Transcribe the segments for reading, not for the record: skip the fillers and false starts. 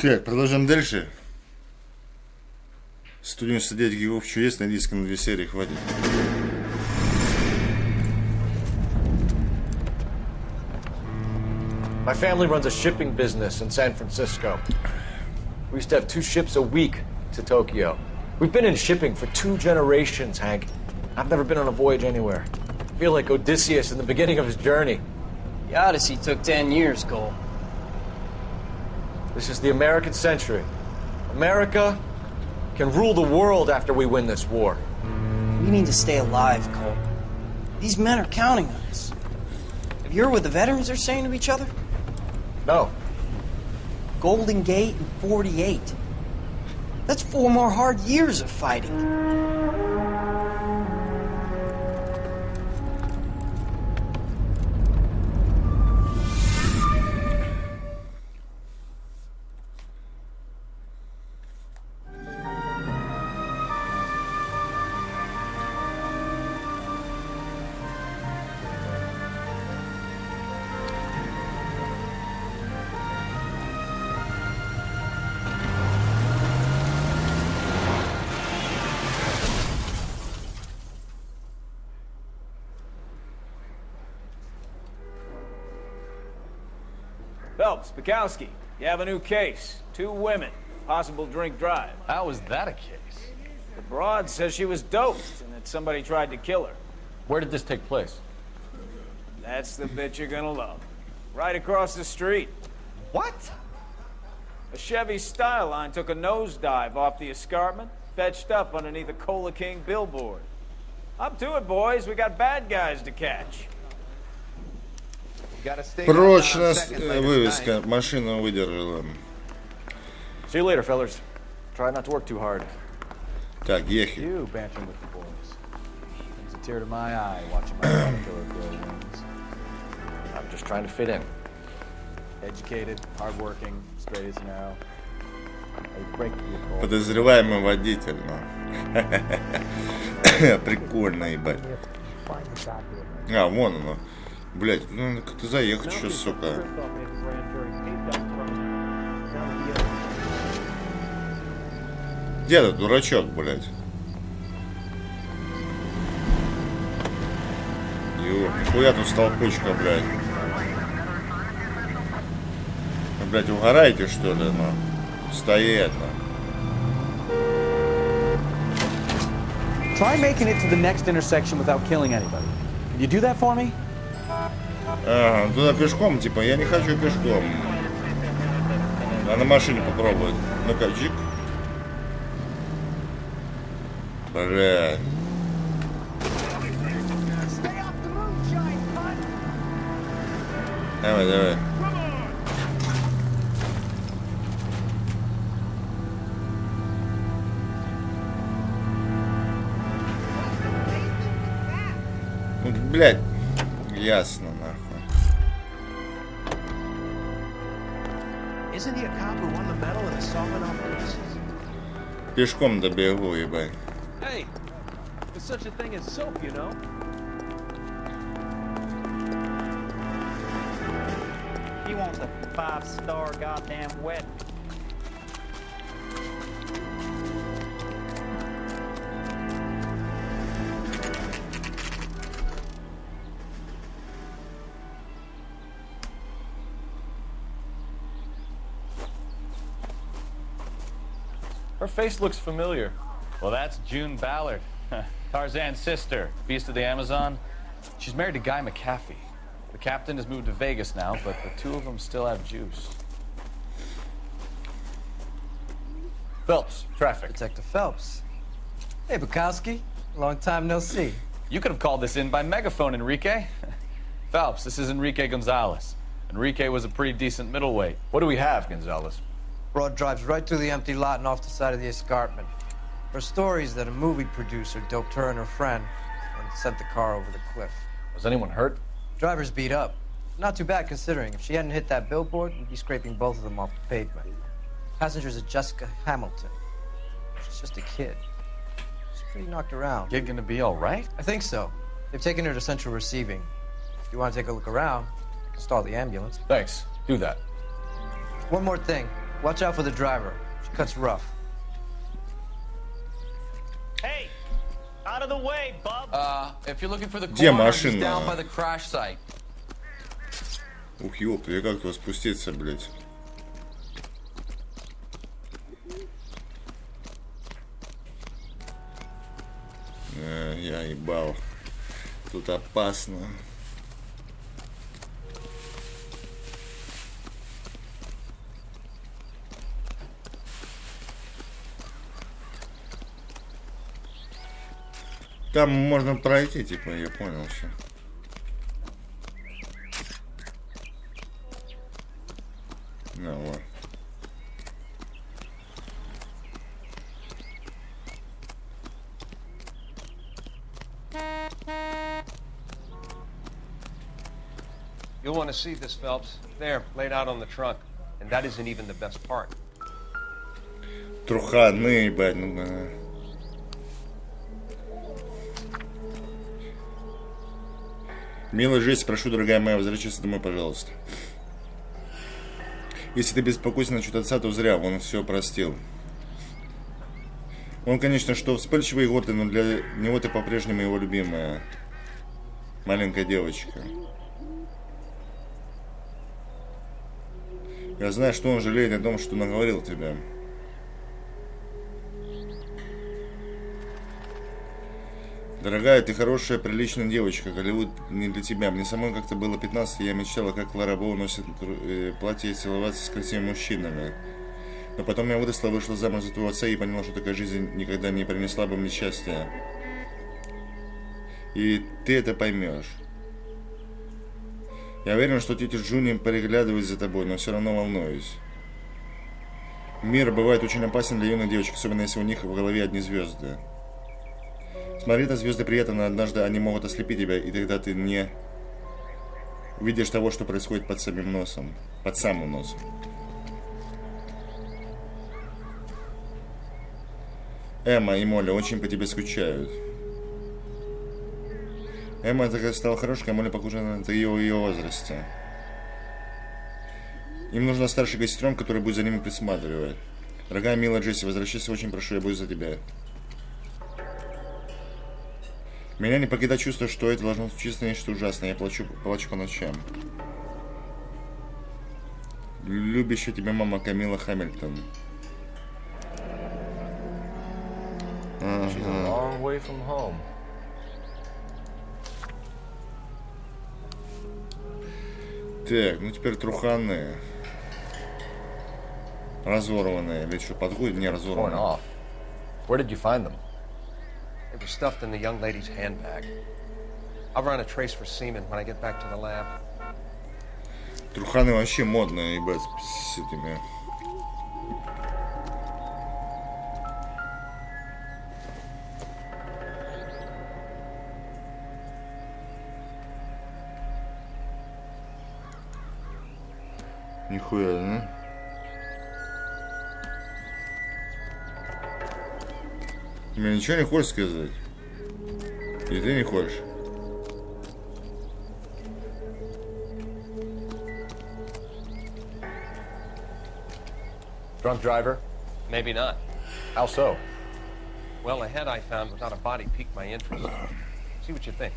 Так, продолжаем дальше. 199 гигов чудес на диске на 2 серии хватит. My family runs a shipping business in San Francisco. We used to have 2 ships a week to Tokyo. We've been in shipping for 2 generations, Hank. I've never been on a voyage anywhere. I feel like Odysseus in the beginning of his journey. The Odyssey took 10 years, Cole. This is the American century. America can rule the world after we win this war. We need to stay alive, Cole. These men are counting on us. Have you heard what the veterans are saying to each other? No. Golden Gate and 48. That's 4 more hard years of fighting. Phelps, Bukowski, you have a new case. 2 women, possible drink drive. How was that a case? The broad says she was doped and that somebody tried to kill her. Where did this take place? That's the bit you're gonna love. Right across the street. What? A Chevy Styline took a nosedive off the escarpment, fetched up underneath a Cola King billboard. Up to it, boys. We got bad guys to catch. Прочно вывеска. Машина выдержала. See you later, fellas. Try not to work too hard. Так, ехи. You bantering with the boys. Brings a tear to my eye watching my caterpillar grow wings. I'm just trying to fit in. Educated, hardworking, straight as an arrow. I break the call. Подозреваемый водитель, ну. Прикольно, ебать. А, вон оно. Блять, ну как-то заехать еще, сука. Где этот дурачок, блять? Ё, нихуя тут столпучка, блять. Вы, блять, угораете, что ли, ну? Стоять, ну. Try making it to the next intersection without killing anybody. Can you do that for me? Ага, туда пешком, типа, я не хочу пешком. А на машине попробовать. Ну-ка, джик. Бля. Давай, давай. Ну, блядь. Ясно, нахуй. Isn't he a cop who won the medal in assaulting off witnesses? Пешком добегу, ебать. Hey, there's such a thing as soap, you know. He wants a 5-star goddamn wedding. Her face looks familiar. Well, that's June Ballard, Tarzan's sister, Beast of the Amazon. She's married to Guy McAfee. The captain has moved to Vegas now, but the 2 of them still have juice. Phelps, traffic. Detective Phelps. Hey, Bukowski. Long time no see. You could have called this in by megaphone, Enrique. Phelps, this is Enrique Gonzalez. Enrique was a pretty decent middleweight. What do we have, Gonzalez? Broad drives right through the empty lot and off the side of the escarpment. Her story is that a movie producer doped her and her friend and sent the car over the cliff. Was anyone hurt? Driver's beat up. Not too bad considering. If she hadn't hit that billboard, we'd be scraping both of them off the pavement. Passenger's a Jessica Hamilton. She's just a kid. She's pretty knocked around. Kid gonna be all right? I think so. They've taken her to central receiving. If you want to take a look around, I can stall the ambulance. Thanks. Do that. One more thing. Watch out for the driver. She cuts rough. Hey, out of the way, bub. If you're looking for the Где corner, he's машина? down by the crash site. Ух, ёпта, я как-то спуститься, блядь. Я ебал. Тут опасно. Там можно пройти, типа, я понял все. Ну вот. You'll want to see this, Phelps. There, laid out on the trunk. And that isn't even the best part. Труханы, ебать, ну да. Милая Джесси, прошу, дорогая моя, возвращайся домой, пожалуйста. Если ты беспокойся насчет отца, то зря, он все простил. Он, конечно, что вспыльчивый годы, но для него ты по-прежнему его любимая маленькая девочка. Я знаю, что он жалеет о том, что наговорил тебе. Дорогая, ты хорошая, приличная девочка. Голливуд не для тебя. Мне самой как-то было 15, и я мечтала, как Лара Боу носит платье и целоваться с красивыми мужчинами. Но потом я выросла, вышла замуж за твоего отца и поняла, что такая жизнь никогда не принесла бы мне счастья. И ты это поймешь. Я уверен, что тетя Джуни приглядывает за тобой, но все равно волнуюсь. Мир бывает очень опасен для юных девочек, особенно если у них в голове одни звезды. Смотреть на звезды приятно, но однажды они могут ослепить тебя, и тогда ты не видишь того, что происходит под самим носом. Под самым носом. Эмма и Молли очень по тебе скучают. Эмма такая стала хорошей, а Молли похожа на ее возрасте. Им нужна старшая сестренка, которая будет за ними присматривать. Дорогая, милая Джесси, возвращайся, очень прошу, я буду за тебя. Меня не покидает чувство, что это должно случиться нечто ужасное. Я плачу по ночам. Любящая тебя мама Камила Хамильтон. She's a long way from home. Так, ну теперь труханы. Разорванные. Или что, подходит? Не, Torn разорванные. off. Where did you find them? They were stuffed in the young lady's handbag. I'll run a trace for semen when I get back to the lab. Труханы вообще модные, ебать, с этими. Нихуя, да? Мне ничего не хочешь сказать? И ты не хочешь? Drunk driver? Maybe not. How so? Well, a head I found without a body piqued my interest. See what you think.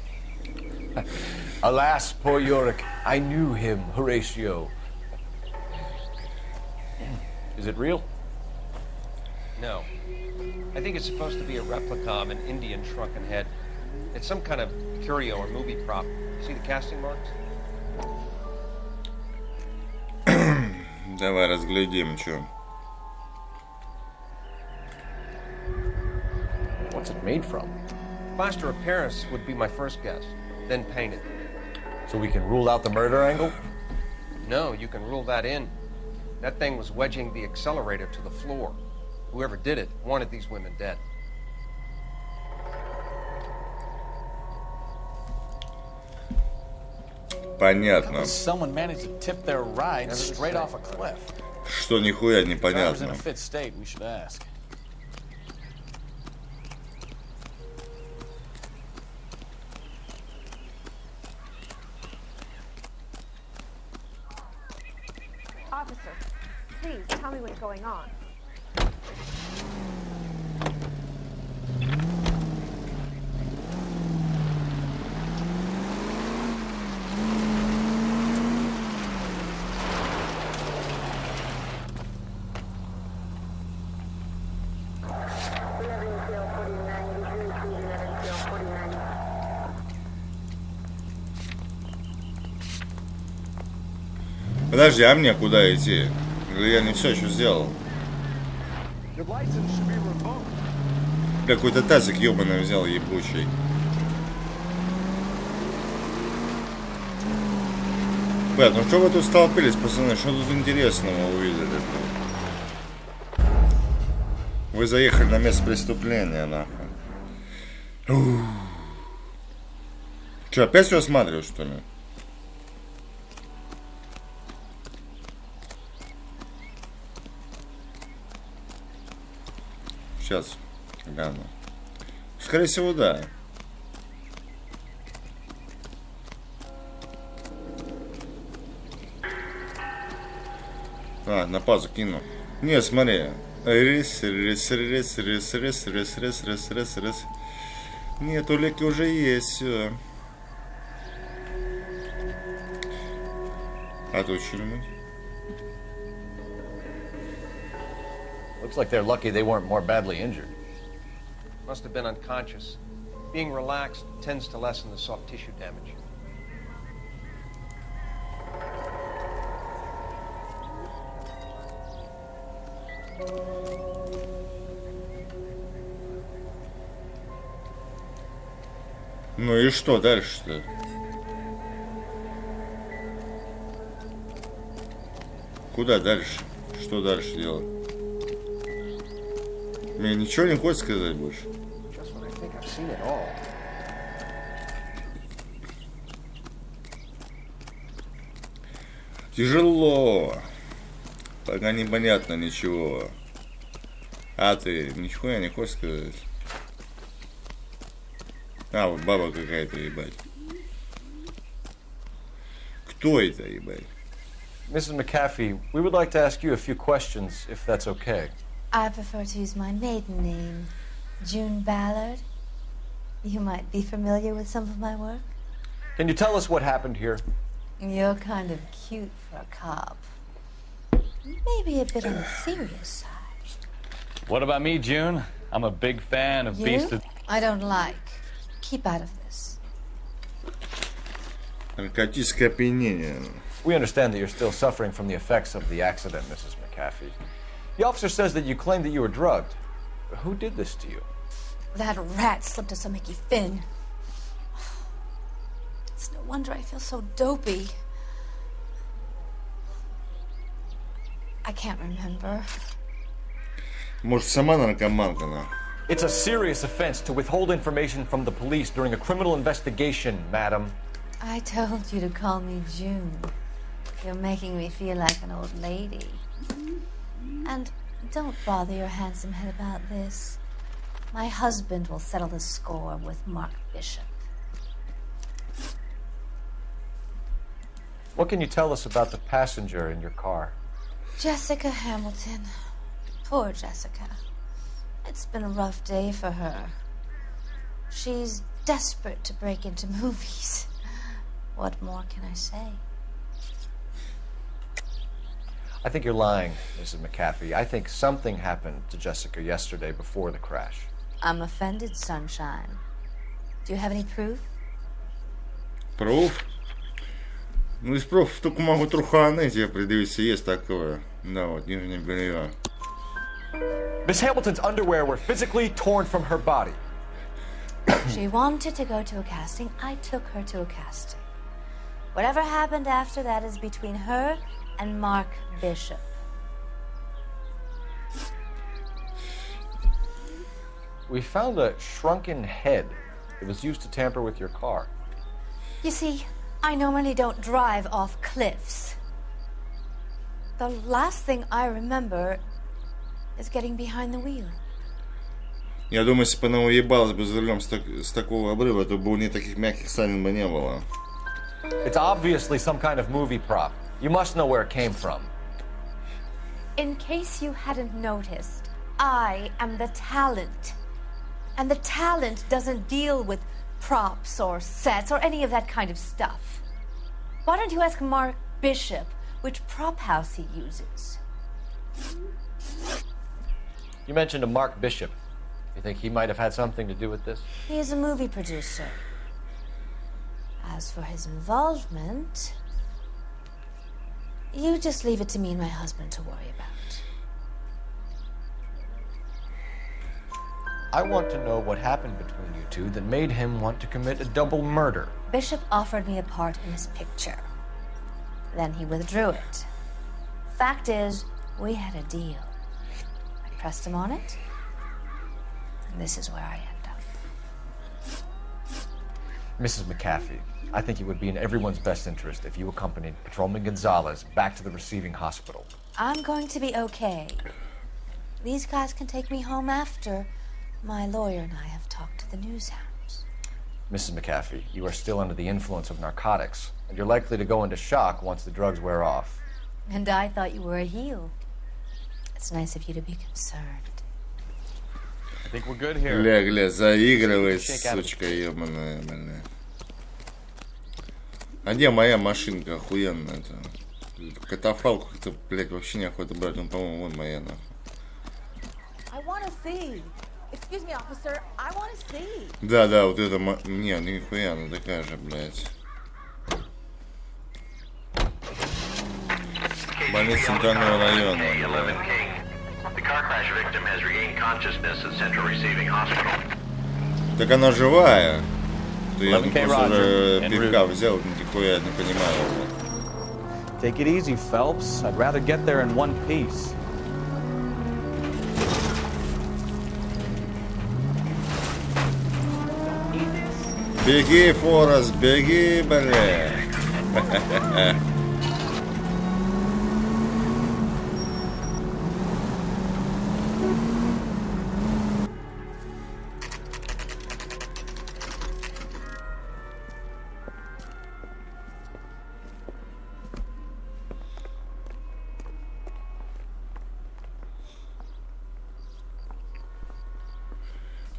Alas, poor Yorick. I knew him, Horatio. Is it real? No. I think it's supposed to be a replica of an Indian shrunken head. It's some kind of curio or movie prop. See the casting marks? Давай разглядим, что. What's it made from? Plaster of Paris would be my first guess, then painted. So we can rule out the murder angle? No, you can rule that in. That thing was wedging the accelerator to the floor. Whoever did it wanted these women dead. Понятно. Someone managed to tip their ride straight off a cliff. Что нихуя If I was in непонятно. a fit state, we should ask. Officer, please tell me what's going on. Подожди, а мне куда идти? Или я не все еще сделал? Какой-то тазик ебаный взял, ебучий. Блядь, ну что вы тут столпились, пацаны? Что тут интересного увидели? Вы заехали на место преступления, нахуй. Че, опять все осматриваешь, что ли? Сейчас гляну. Скорее всего, да. А, на пазу кину. Не, смотри. Рис. Нет, улики уже есть, все. А тут что-нибудь? Looks like they're lucky they weren't more badly injured. Must have been unconscious. Being relaxed tends to lessen the soft tissue damage. Ну и что дальше-то? Куда дальше? Что дальше делать? Мне ничего не хочешь сказать больше? Тяжело. Пока непонятно ничего. А ты нихуя не хочешь сказать? А, вот баба какая-то, ебать. Кто это, ебать? Mrs. McAfee, we would like to ask you a few questions, if that's okay. I prefer to use my maiden name, June Ballard. You might be familiar with some of my work. Can you tell us what happened here? You're kind of cute for a cop. Maybe a bit on the serious side. What about me, June? I'm a big fan of You? Beast of... I don't like. Keep out of this. Наркотическое опьянение. We understand that you're still suffering from the effects of the accident, Mrs. McAfee. The officer says that you claimed that you were drugged. Who did this to you? That rat slipped us a Mickey Finn. It's no wonder I feel so dopey. I can't remember. Может, сама наркоманка, на? It's a serious offense to withhold information from the police during a criminal investigation, madam. I told you to call me June. You're making me feel like an old lady. And don't bother your handsome head about this. My husband will settle the score with Mark Bishop. What can you tell us about the passenger in your car? Jessica Hamilton. Poor Jessica. It's been a rough day for her. She's desperate to break into movies. What more can I say? I think you're lying, Mrs. McAfee. I think something happened to Jessica yesterday before the crash. I'm offended, Sunshine. Do you have any proof? Пруф? Ну, из пруфов только могу труханы тебе предъявить, если есть такое. Да, вот, нижнее белье. Miss Hamilton's underwear were physically torn from her body. She wanted to go to a casting. I took her to a casting. Whatever happened after that is between her and Mark Bishop. We found a shrunken head that was used to tamper with your car. You see, I normally don't drive off cliffs. The last thing I remember is getting behind the wheel. Я думаю, если бы она уебалась бы за рулем с такого обрыва, то бы у нее таких мягких станин бы не было. It's obviously some kind of movie prop. You must know where it came from. In case you hadn't noticed, I am the talent. And the talent doesn't deal with props or sets or any of that kind of stuff. Why don't you ask Mark Bishop which prop house he uses? You mentioned a Mark Bishop. You think he might have had something to do with this? He is a movie producer. As for his involvement, you just leave it to me and my husband to worry about. I want to know what happened between you two that made him want to commit a double murder. Bishop offered me a part in his picture. Then he withdrew it. Fact is, we had a deal. I pressed him on it, and this is where I end up. Mrs. McAfee, I think it would be in everyone's best interest if you accompanied Patrolman Gonzalez back to the receiving hospital. I'm going to be okay. These guys can take me home after my lawyer and I have talked to the news hounds. Mrs. McAfee, you are still under the influence of narcotics, and you're likely to go into shock once the drugs wear off. And I thought you were a heel. It's nice of you to be concerned. I think we're good here. Гля, заигрывает, сучка ебаная, бля. А где моя машинка охуенная-то? Катафалку как-то, блядь, вообще неохота брать. Ну, по-моему, вон моя, нахуй. I want to see. Excuse me, officer. I want to see. Да, вот это... Не, нихуя, она такая же, блядь. Больница центрального района. Так она живая. То я просто уже пивка взял, нихуя не понимаю. Take it easy, Phelps. I'd rather get there in one piece. Беги, Форест, беги, бля.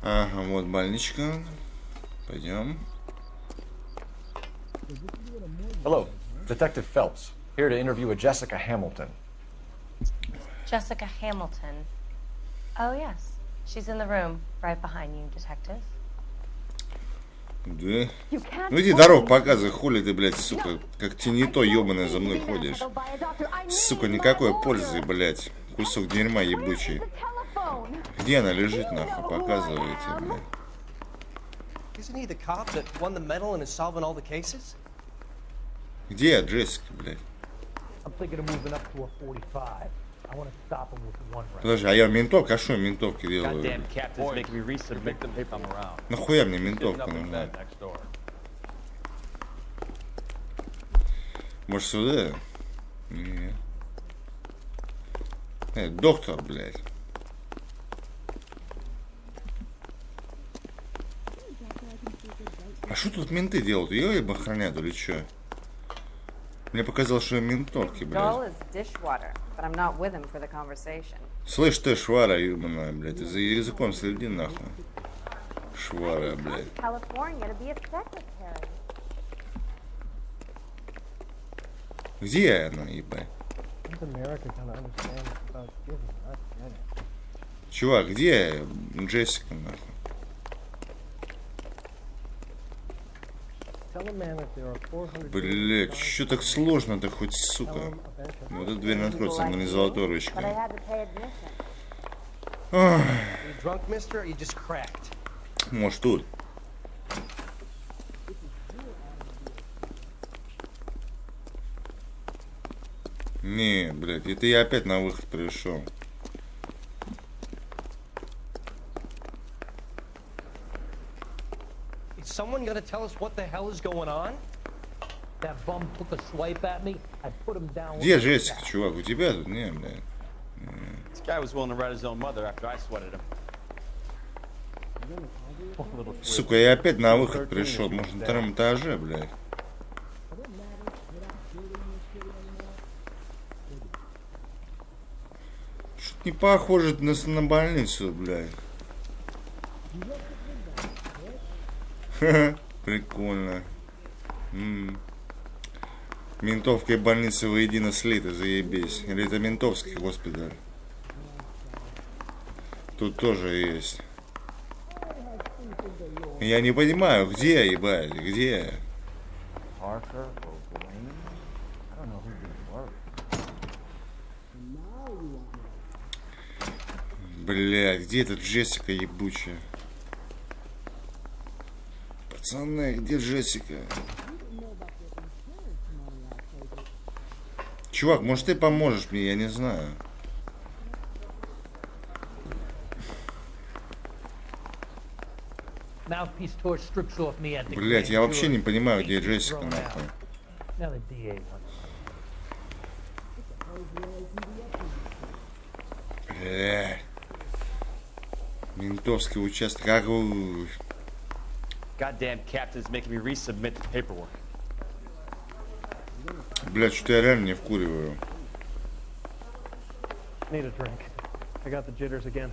Ага, вот больничка. Пойдем. Hello, Detective Phelps, here to interview a Jessica Hamilton. Jessica Hamilton. Oh, yes. She's in the room, right behind you, Detective. Да. Ну иди дорогу показывай, хули ты, блядь, сука, как тенито ебаное за мной ходишь. Сука, никакой пользы, блядь. Кусок дерьма ебучий. Где она лежит, нахуй, показывайте, блядь. Isn't he the cop that won the medal and is solving all the cases? Где Джессика, блядь? I'm thinking of moving up to a 45. I want to stop him with one round. Подожди, а я ментовка? А что я ментовки делаю? Нахуя мне ментовка нужна? Может сюда? Не. Доктор, блядь. А что тут менты делают? Ее им охраняют или что? Мне показалось, что ментовки, блядь. Слышь ты, швара, ебаная, блядь, ты за языком следи, нахуй. Швара, блядь. Где она, ебать? Чувак, где Джессика, нахуй? Блять, что так сложно-то хоть, сука? Вот эта дверь откроется, она не золотой ручкой. Может тут? Не, блядь, это я опять на выход пришел. Someone gonna tell us what the hell is going on? That bum took a swipe at me. I put him down. Где Джессика, чувак? У тебя тут? Не, блядь. This guy was willing to rat his own mother after I sweated him. Сука, я опять на выход пришел. Может, на втором этаже, блядь. Не похоже на больницу, блядь. Ха-ха, прикольно. Ментовка и больница воедино слиты, заебись. Или это ментовский госпиталь? Тут тоже есть. Я не понимаю, где, ебать, где? Блядь, где этот Джессика ебучая? Пацаны, где Джессика? Чувак, может ты поможешь мне, я не знаю. Блять, я вообще не понимаю, где Джессика, нахуй. Блять. Ментовский участок. Goddamn captain's making me resubmit the paperwork. Блять, что-то я реально не вкуриваю. Need a drink. I got the jitters again.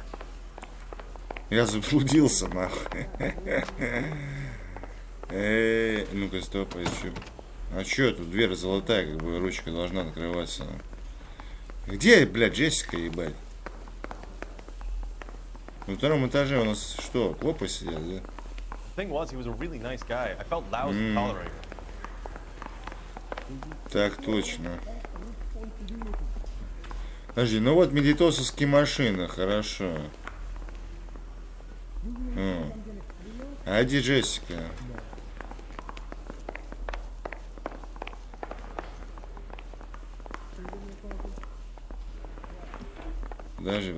Я заблудился, нахуй. Ну-ка, стоп, еще. А чё, тут дверь золотая, как бы ручка должна накрываться. Где, блядь, Джессика, ебать? На втором этаже у нас что, копы сидят, да? The thing was, he was a really nice guy. I felt lousy tolerating him. Так точно. Подожди, ну вот медитосовские машины, хорошо. А где Джессика? Подожди.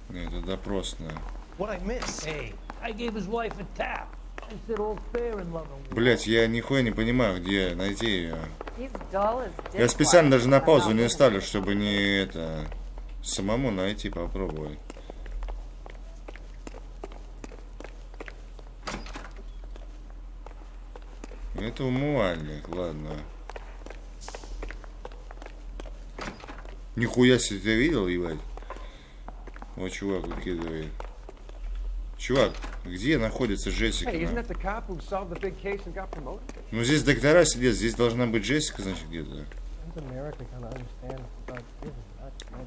Нет, это допросная. Блять, я нихуя не понимаю, где найти ее. Я специально даже на паузу не ставлю, чтобы не это самому найти, попробовать. Это умывальник, ладно. Нихуя себе, ты видел, ебать? Вот чувак выкидывает. Чувак, где находится Джессика? Ну здесь доктора сидят, здесь должна быть Джессика, значит, где-то.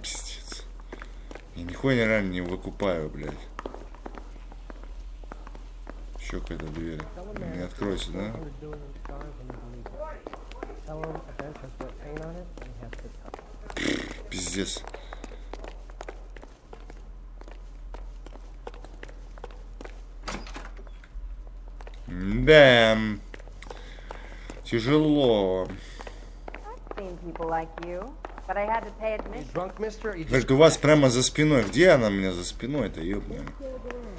Пиздец. Я нихуя реально не выкупаю, блядь. Еще какая-то дверь. Не откройся, да? Пиздец. Да. Тяжело. Говорит, у вас прямо за спиной. Где она у меня за спиной-то, ёбаная?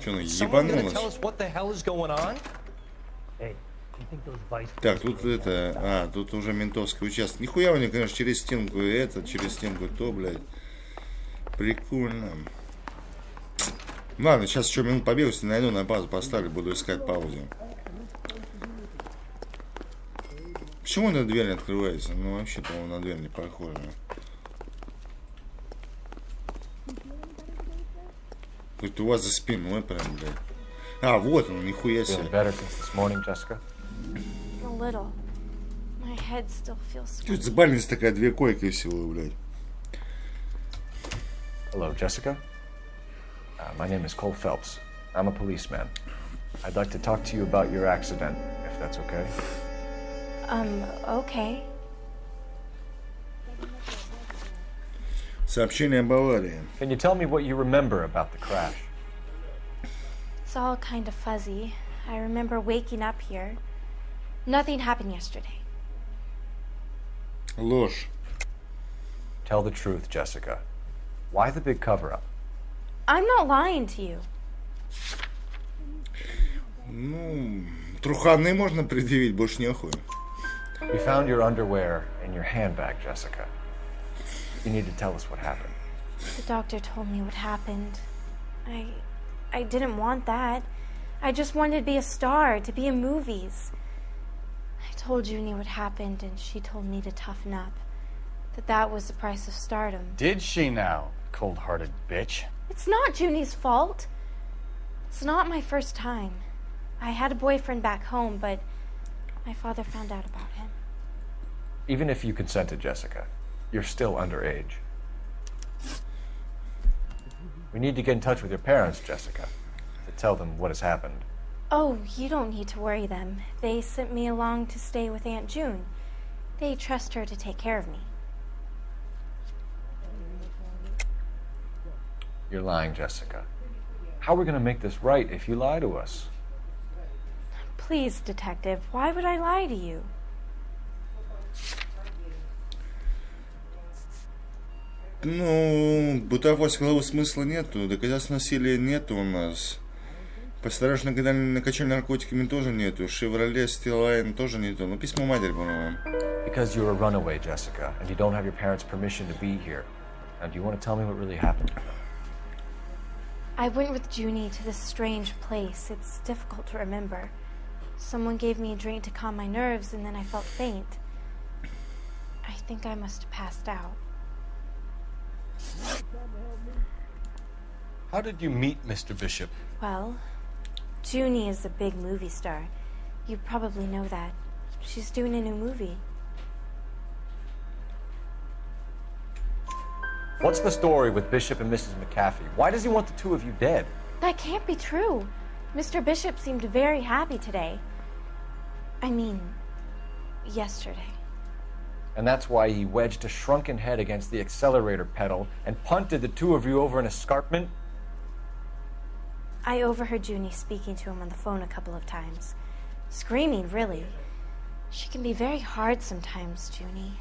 Что, она ебанулась? Так, тут это... А, тут уже ментовский участок. Нихуя у них, конечно, через стенку это, через стенку то, блядь. Прикольно. Ладно, сейчас еще минут побегу, если найду, на паузу поставлю, буду искать паузу. Почему эта дверь не открывается? Ну, вообще, по-моему, на дверь не похоже. Тут у вас за спиной прям, блядь. А, вот он, нихуя себе. Тут за больница такая, две койки всего, блядь. Hello, Jessica. My name is Cole Phelps. I'm a policeman. I'd like to talk to you about your accident, if that's okay. Okay. Сообщение об аварии. Can you tell me what you remember about the crash? It's all kind of fuzzy. I remember waking up here. Nothing happened yesterday. Ложь. Tell the truth, Jessica. Why the big cover-up? I'm not lying to you. Ну, труханы можно предъявить, больше нехуй. We found your underwear in your handbag, Jessica. You need to tell us what happened. The doctor told me what happened. I didn't want that. I just wanted to be a star, to be in movies. I told Junie what happened, and she told me to toughen up. that was the price of stardom. Did she now, cold-hearted bitch? It's not Junie's fault. It's not my first time. I had a boyfriend back home, but my father found out about him. Even if you consented, Jessica, you're still underage. We need to get in touch with your parents, Jessica, to tell them what has happened. Oh, you don't need to worry them. They sent me along to stay with Aunt June. They trust her to take care of me. You're lying, Jessica. How are we going to make this right if you lie to us? Please, detective, why would I lie to you? Ну, бытового силового смысла нету, доказательств насилия нету у нас. Постараюсь накачать наркотиками тоже нету, Шевроле, Стилайн тоже нету, ну письмо матери, по-моему. Because you're a runaway, Jessica, and you don't have your parents' permission to be here. Now, do you want to tell me what really happened? I went with Junie to this strange place. It's difficult to remember. Someone gave me a drink to calm my nerves, and then I felt faint. I think I must have passed out. How did you meet Mr. Bishop? Well, Junie is a big movie star. You probably know that. She's doing a new movie. What's the story with Bishop and Mrs. McAfee? Why does he want the two of you dead? That can't be true. Mr. Bishop seemed very happy today. I mean, yesterday. And that's why he wedged a shrunken head against the accelerator pedal and punted the two of you over an escarpment? I overheard Junie speaking to him on the phone a couple of times. Screaming, really. She can be very hard sometimes, Junie.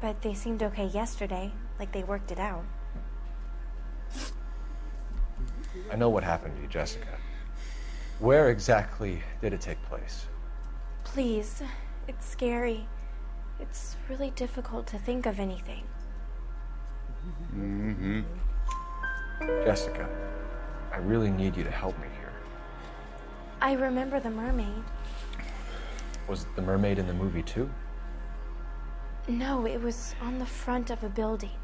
But they seemed okay yesterday, like they worked it out. I know what happened to you, Jessica. Where exactly did it take place? Please, it's scary. It's really difficult to think of anything. Mm-hmm. Jessica, I really need you to help me here. I remember the mermaid. Was the mermaid in the movie too? No, it was on the front of a building.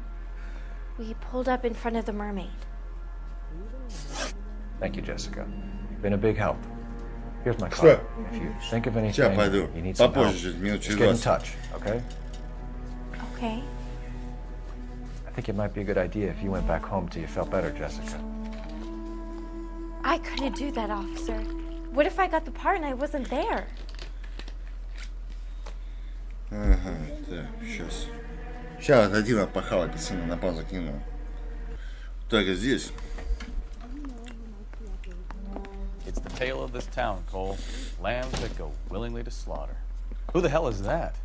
We pulled up in front of the mermaid. Thank you, Jessica. You've been a big help. Here's my card. If you think of anything, you need some help, just get in touch, okay? Okay. I think it might be a good idea if you went back home till you felt better, Jessica. I couldn't do that, officer. What if I got the part and I wasn't there? Ага, так, сейчас. Сейчас отойди на похавать, пацаны, на паузу кину. Так, и здесь. It's the tale of this town, Cole. Lambs that go willingly to slaughter. Who the hell is that?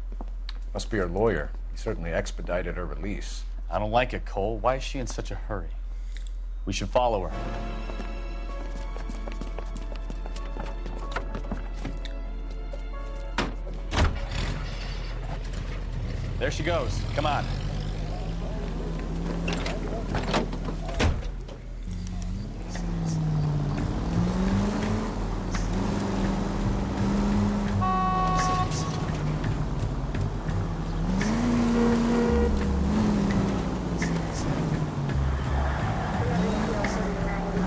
Must be her lawyer. He certainly expedited her release. I don't like it, Cole. Why is she in such a hurry? We should follow her. There she goes. Come on.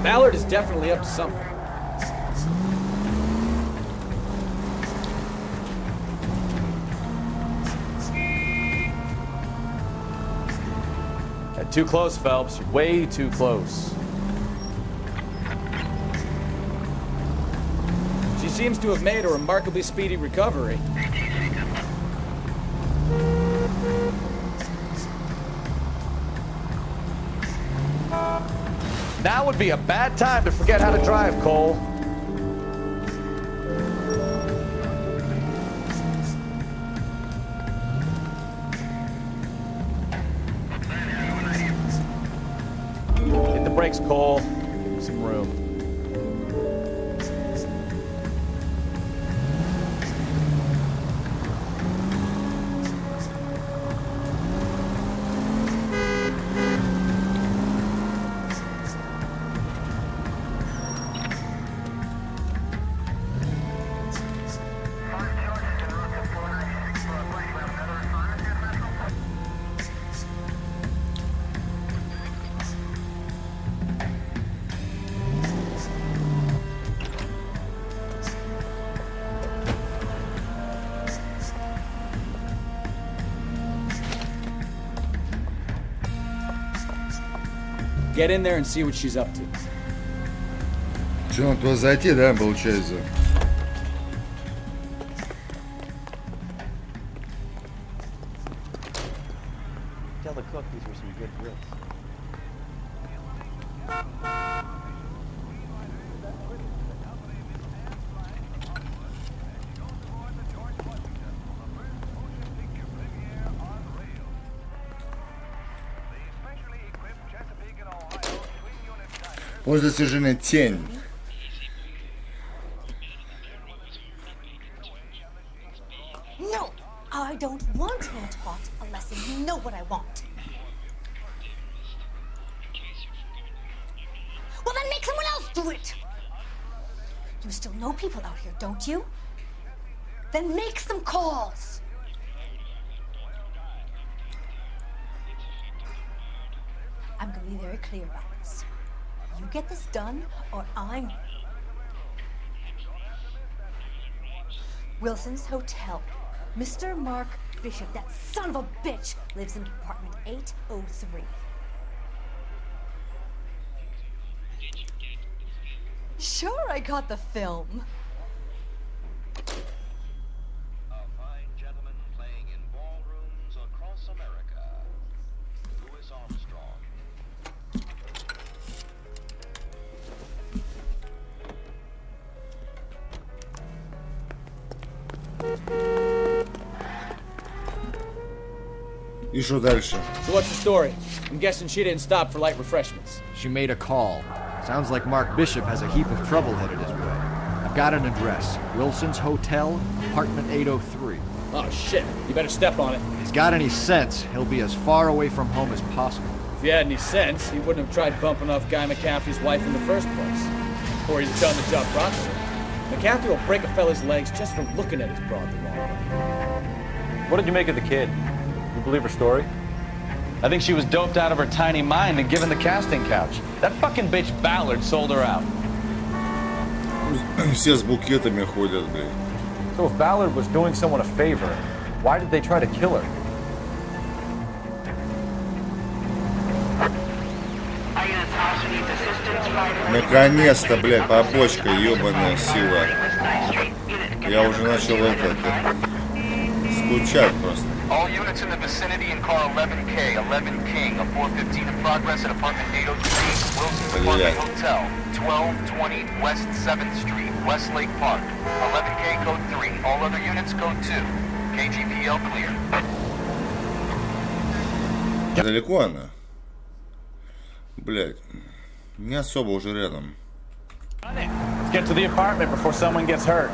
Ballard is definitely up to something. Too close, Phelps. You're way too close. She seems to have made a remarkably speedy recovery. Now would be a bad time to forget how to drive, Cole. Hit the brakes, Cole. Give him some room. Get in there and see what she's up to. Что, надо туда зайти, да, получается? Tell the cook these were some good grits. После достижения тень. No, I don't want to be taught a lesson. You know what I want. Well, then make someone else do it. You still know people out here, don't you? Then make some calls. I'm going to be very clear about this. You get this done, or I'm... Wilson's Hotel. Mr. Mark Bishop, that son of a bitch, lives in apartment 803. Sure, I got the film. И что дальше? So what's the story? I'm guessing she didn't stop for light refreshments. She made a call. Sounds like Mark Bishop has a heap of trouble headed his way. I've got an address. Wilson's Hotel, apartment 803. Oh shit, you better step on it. If he's got any sense, he'll be as far away from home as possible. If he had any sense, he wouldn't have tried bumping off Guy McCaffrey's wife in the first place. Or he'd have done the job properly. McCaffrey will break a fella's legs just for looking at his broad the wrong way. What did you make of the kid? You believe her story? I think she was doped out of her tiny mind and given the casting couch. That fucking bitch Ballard sold her out. Все с букетами ходят, блядь. So if Ballard was doing someone a favor, why did they try to kill her? Наконец-то, блядь, побочка, ебаная сила. Я уже начал скучать просто. All units in the vicinity in car 11K, 11 King, a 415 in progress at apartment 803, Wilson's Apartment Hotel, 1220 West 7th Street, Westlake Park. 11K code 3, all other units code 2. KGPL clear. Далеко она? Блядь, не особо уже рядом. Let's get to the apartment before someone gets hurt.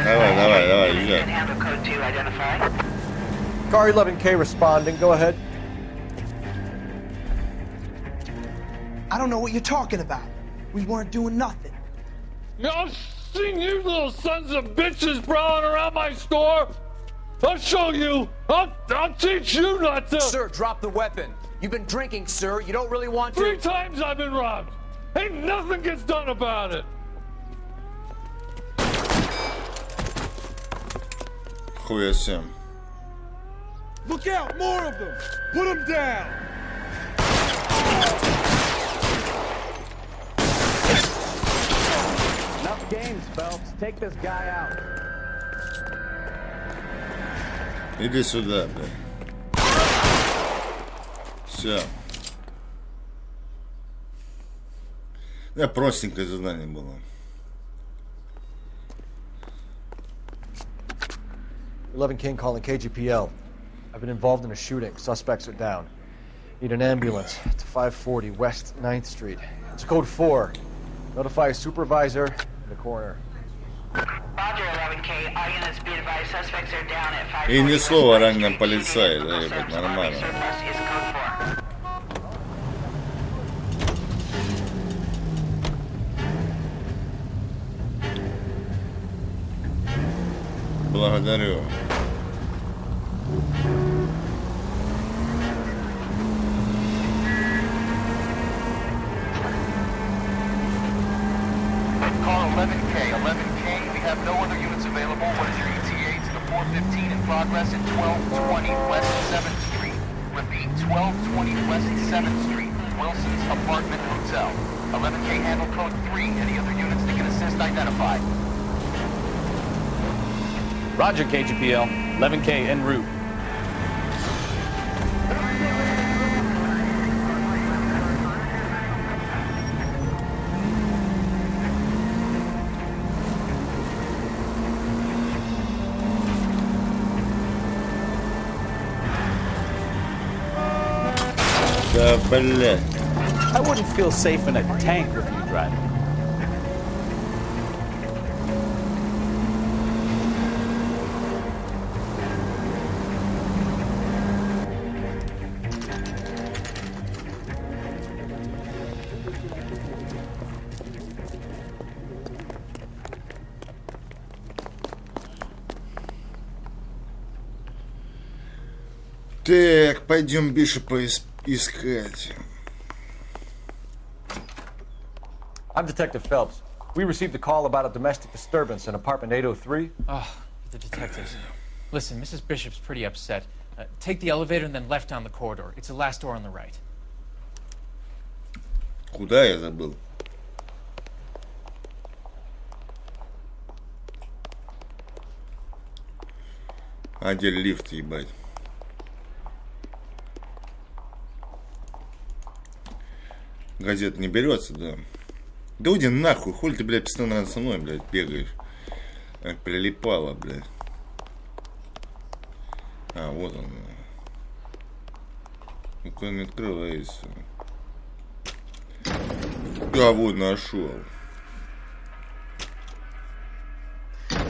Давай, езжай. Car 11K responding, go ahead. I don't know what you're talking about. We weren't doing nothing. I've seen you little sons of bitches prowling around my store. I'll show you. I'll teach you not to. Sir, drop the weapon. You've been drinking, sir. You don't really want to. 3 times I've been robbed. Ain't nothing gets done about it. Хуя всем. Look out, more of them. Put them down. Enough games, Phelps. Take this guy out. Иди сюда, блядь. Все. Простенькое задание было. 11 King calling KGPL. I've been involved in a shooting. Suspects are down. Need an ambulance to 540 West 9th Street. It's code 4. Notify a supervisor in the corner. Roger, 11K. All units be advised, suspects are down at 540. И ни слова о раненом полицае, да, ебать, нормально. Благодарю. 11K. 11K, we have no other units available. What is your ETA to the 415 in progress at 1220 West 7th Street? Repeat, 1220 West 7th Street, Wilson's Apartment Hotel. 11K handle code 3. Any other units that can assist identified? Roger, KGPL. 11K en route. Да, блядь. I wouldn't feel safe in a tank with you driving. Так, пойдем Бишопа искать. I'm Detective Phelps. We received a call about a domestic disturbance in apartment 803. Oh, the detectives. Listen, Mrs. Bishop's pretty upset. Take the elevator and then left down the corridor. It's the last door on the right. Куда я забыл? А где лифт, ебать? Газета не берется, да? Да уйди нахуй, хули ты, блядь, постоянно со мной, блядь, бегаешь. Как прилипало, блядь. А, вот он. Ну-ка не открывается. Да, вот нашел.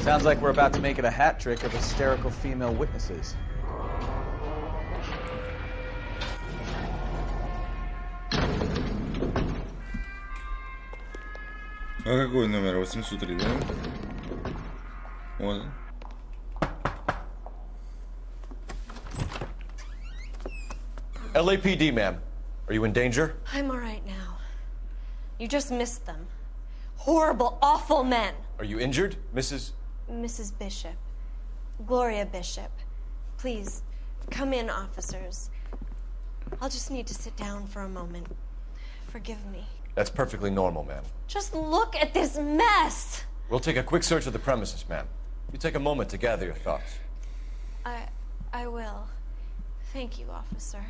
Sounds like we're about to make it a hat trick of hysterical female witnesses. А какой номер? 803, да? Вот. LAPD, ma'am. Are you in danger? I'm all right now. You just missed them. Horrible, awful men. Are you injured, Mrs. Bishop. Gloria Bishop. Please, come in, officers. I'll just need to sit down for a moment. Forgive me. That's perfectly normal, ma'am. Just look at this mess! We'll take a quick search of the premises, ma'am. You take a moment to gather your thoughts. I will. Thank you, officer.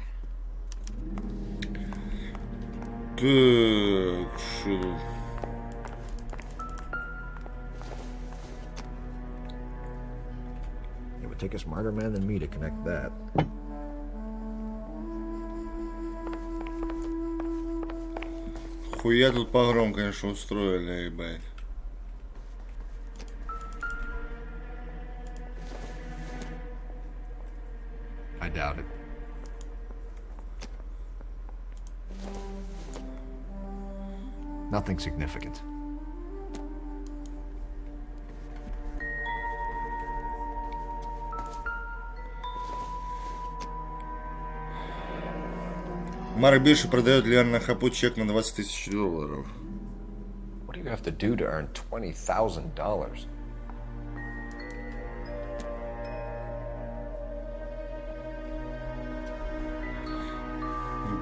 Так, что... It would take a smarter man than me to connect that. Хуя тут погром, конечно, устроили, ебать. I doubt it. Nothing significant. Марк Бишоп продает Лиан на хапу чек на $20 тысяч. What do you have to do to earn $20,000?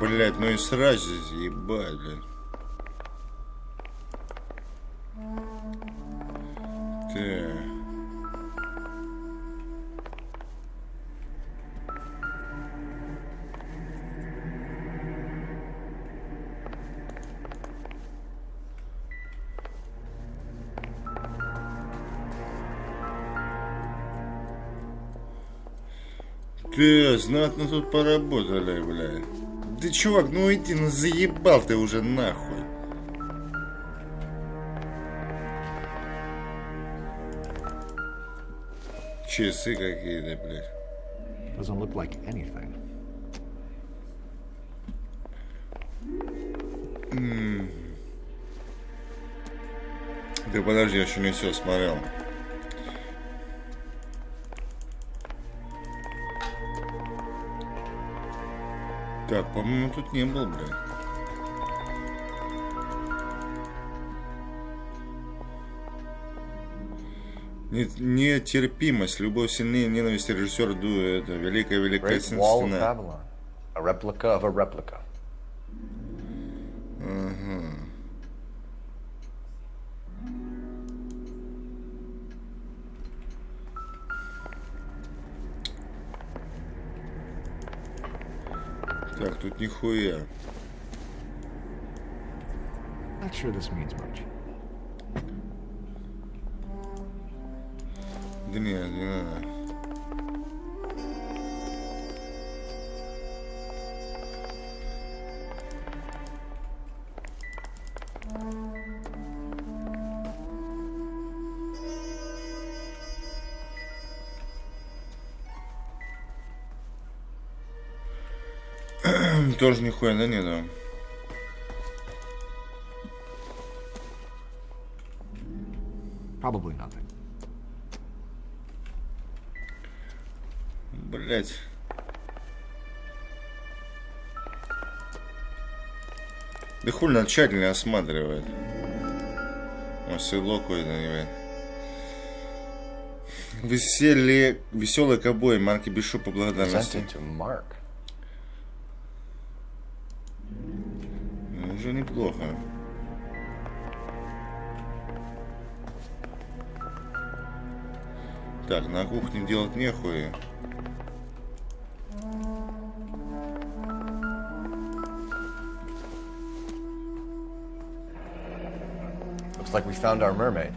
Блять, ну и срач здесь, ебать, блядь. Так. Ты, знатно тут поработали, блядь. Ты, чувак, ну иди, ну заебал ты уже нахуй. Часы какие-то, блядь. Doesn't look like anything. Да подожди, я еще не все смотрел. Так, по-моему, тут не был, блядь. Нетерпимость, любовь сильнее ненависти, режиссер это великая Great Wall of стена. Babylon. A replica of a replica. Ага. Так, тут нихуя. Not sure this means much. Да нет, не надо. Тоже нихуя, да, нету. Probably nothing. Блять. Да хуй надо тщательно осматривает. О, село какое-то. Веселый ковбой Марки Бишу по благодарности. Ну, уже неплохо. Так, на кухне делать нехуй. Looks like we found our mermaid.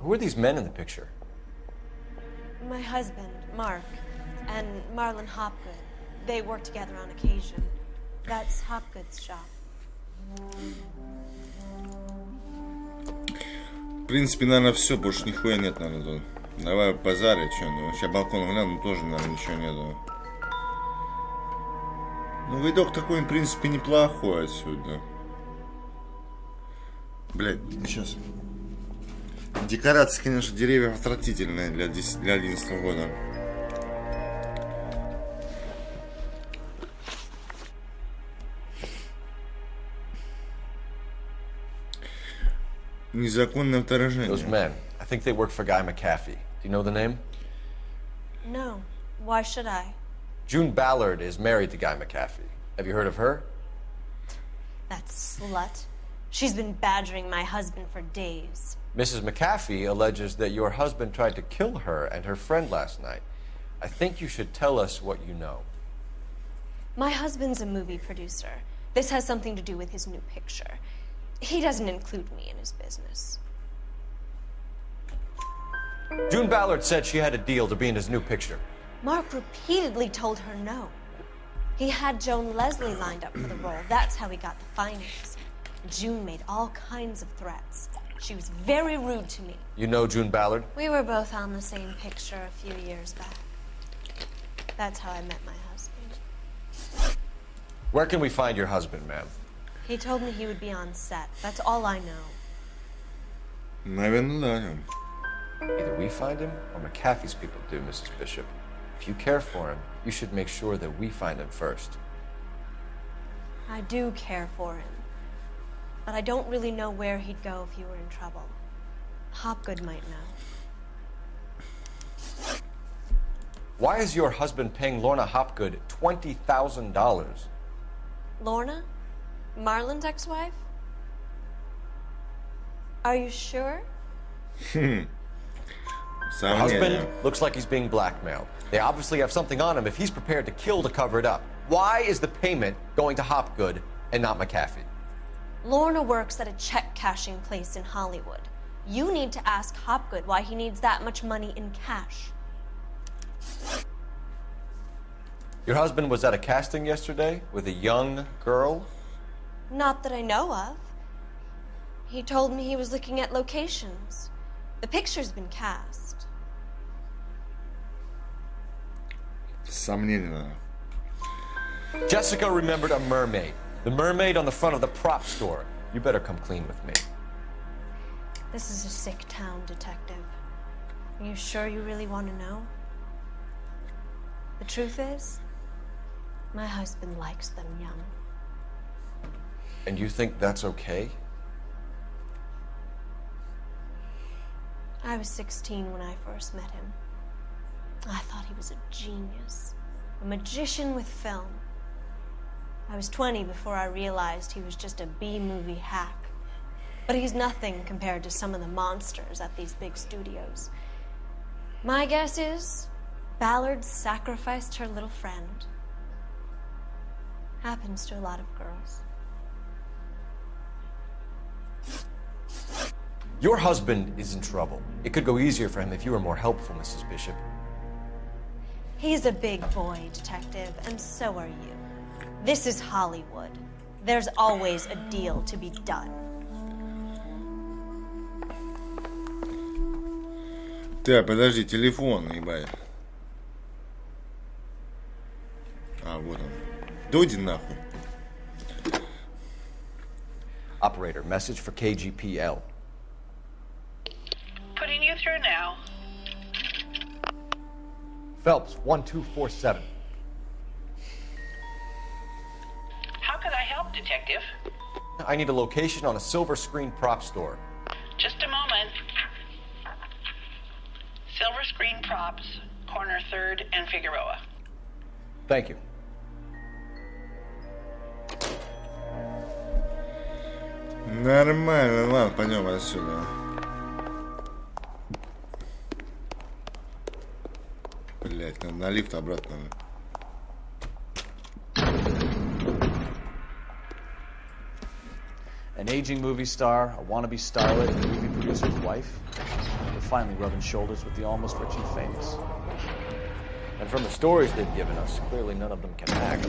Who are these men in the picture? My husband, Mark, and Marlon Hopgood. They work together on occasion. That's Hopgood's shop. В принципе, наверное, все, больше нихуя нет, наверное, тут. Давай базарить, что, ну, сейчас балкон гляну, тоже, наверное, ничего нету. Ну, видок такой, в принципе, неплохой отсюда. Блять, сейчас. Декорации, конечно, деревьев отвратительные для 11 года. Незаконное вторжение. Those men. I think they work for Guy McAfee. Do you know the name? No. Why should I? June Ballard is married to Guy McAfee. Have you heard of her? That slut. She's been badgering my husband for days. Mrs. McAfee alleges that your husband tried to kill her and her friend last night. I think you should tell us what you know. My husband's a movie producer. This has something to do with his new picture. He doesn't include me in his business. June Ballard said she had a deal to be in his new picture. Mark repeatedly told her no. He had Joan Leslie lined up for the role. That's how he got the finance. June made all kinds of threats. She was very rude to me. You know June Ballard? We were both on the same picture a few years back. That's how I met my husband. Where can we find your husband, ma'am? He told me he would be on set. That's all I know. Наверное, да. Either we find him or McAfee's people do, Mrs. Bishop. If you care for him, you should make sure that we find him first. I do care for him. But I don't really know where he'd go if he were in trouble. Hopgood might know. Why is your husband paying Lorna Hopgood $20,000? Lorna? Marlon's ex-wife? Are you sure? Her husband looks like he's being blackmailed. They obviously have something on him if he's prepared to kill to cover it up. Why is the payment going to Hopgood and not McAfee? Lorna works at a check-cashing place in Hollywood. You need to ask Hopgood why he needs that much money in cash. Your husband was at a casting yesterday with a young girl? Not that I know of. He told me he was looking at locations. The picture's been cast. Сомнительно. Jessica remembered a mermaid. The mermaid on the front of the prop store. You better come clean with me. This is a sick town, Detective. Are you sure you really want to know? The truth is, my husband likes them young. And you think that's okay? I I was 16 when I first met him. I thought he was a genius, a magician with film. I was 20 before I realized he was just a B-movie hack. But he's nothing compared to some of the monsters at these big studios. My guess is Ballard sacrificed her little friend. Happens to a lot of girls. Your husband is in trouble. It could go easier for him if you were more helpful, Mrs. Bishop. He's a big boy, Detective, and so are you. This is Hollywood. There's always a deal to be done. Так, подожди, телефон, ебать. А, вот он. Да иди нахуй. Operator, message for KGPL. Putting you through now. Phelps, 1247. How could I help, Detective? I need a location on a silver screen prop store. Just a moment. Silver Screen Props, corner 3rd and Figueroa. Thank you. Нормально, ладно, пойдем отсюда. Блять, надо на лифт обратно. An aging movie star, a wannabe starlet, and a movie producer's wife. They're finally rubbing shoulders with the almost rich and famous. And from the stories they've given us, clearly none of them can act.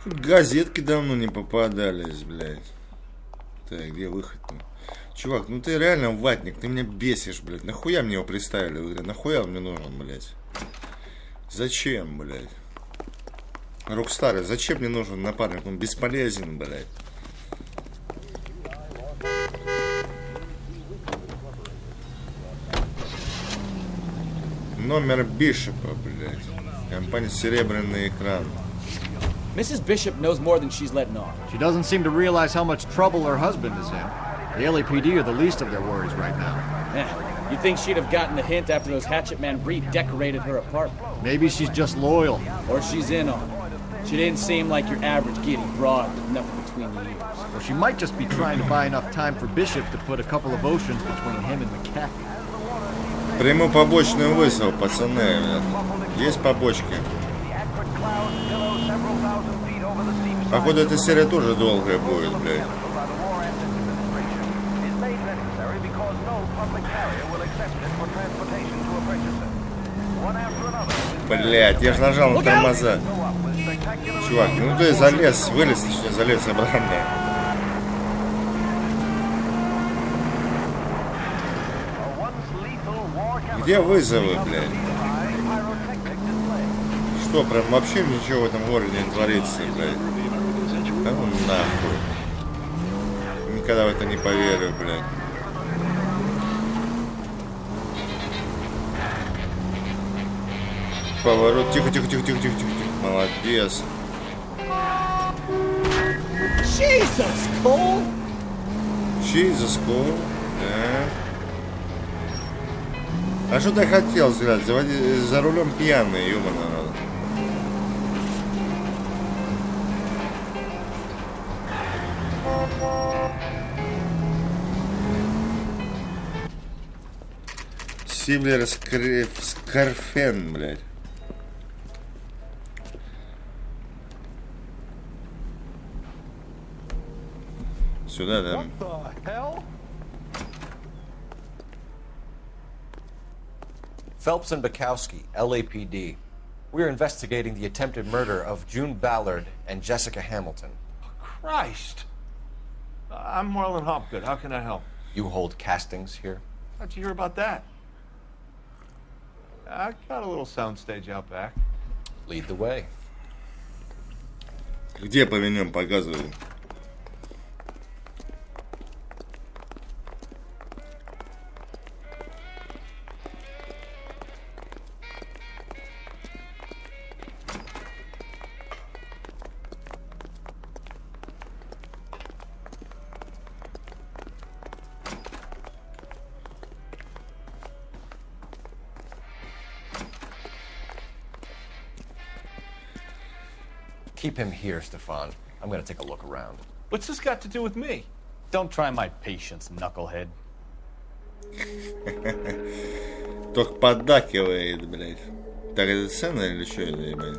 Газетки давно не попадались, блядь. Так, где выход-то? Чувак, ну ты реально ватник, ты меня бесишь, блядь. Нахуя мне его представили в игре? Нахуя он мне нужен, блядь? Зачем, блядь? Рокстары, зачем мне нужен напарник? Он бесполезен, блядь. Номер Бишопа, блядь. Компания «Серебряный экран». Mrs. Bishop knows more than she's letting on. She doesn't seem to realize how much trouble her husband is in. The LAPD are the least of their worries right now. Yeah, you'd think she'd have gotten the hint after those hatchet men redecorated her apartment. Maybe she's just loyal. Or she's in on it. She didn't seem like your average giddy broad with nothing between the ears. Or she might just be trying to buy enough time for Bishop to put a couple of oceans between him and McCaffrey. Приму побочный вызов, пацаны. Есть побочки. Походу, эта серия тоже долгая будет, блядь. Блядь, я же нажал на тормоза. Чувак, ну ты залез, вылез, точнее, залез обратно. Где вызовы, блядь? Что, прям вообще ничего в этом городе не творится, блядь? Да ну нахуй. Никогда в это не поверю, блядь. Поворот. Тихо, тихо, тихо, тихо, тихо, тихо. Молодец. Jesus, Cole! Jesus, Cole. Да. А что ты хотел сделать? За рулем пьяный, ёбаный народ. Сиблер Скарфен, блядь. Сюда, да? Phelps and Bukowski, LAPD. We're investigating the attempted murder of June Ballard and Jessica Hamilton. Christ! I'm Marlon Hopgood. How can I help? You hold castings here? How'd you hear about that? I got a little soundstage out back. Lead the way. Где повернем, показывай. Keep him here, Stefan. I'm gonna take a look around. What's this got to do with me? Don't try my patience, knucklehead. Только поддакивает, блядь. Так, это сцена или что это, ебать?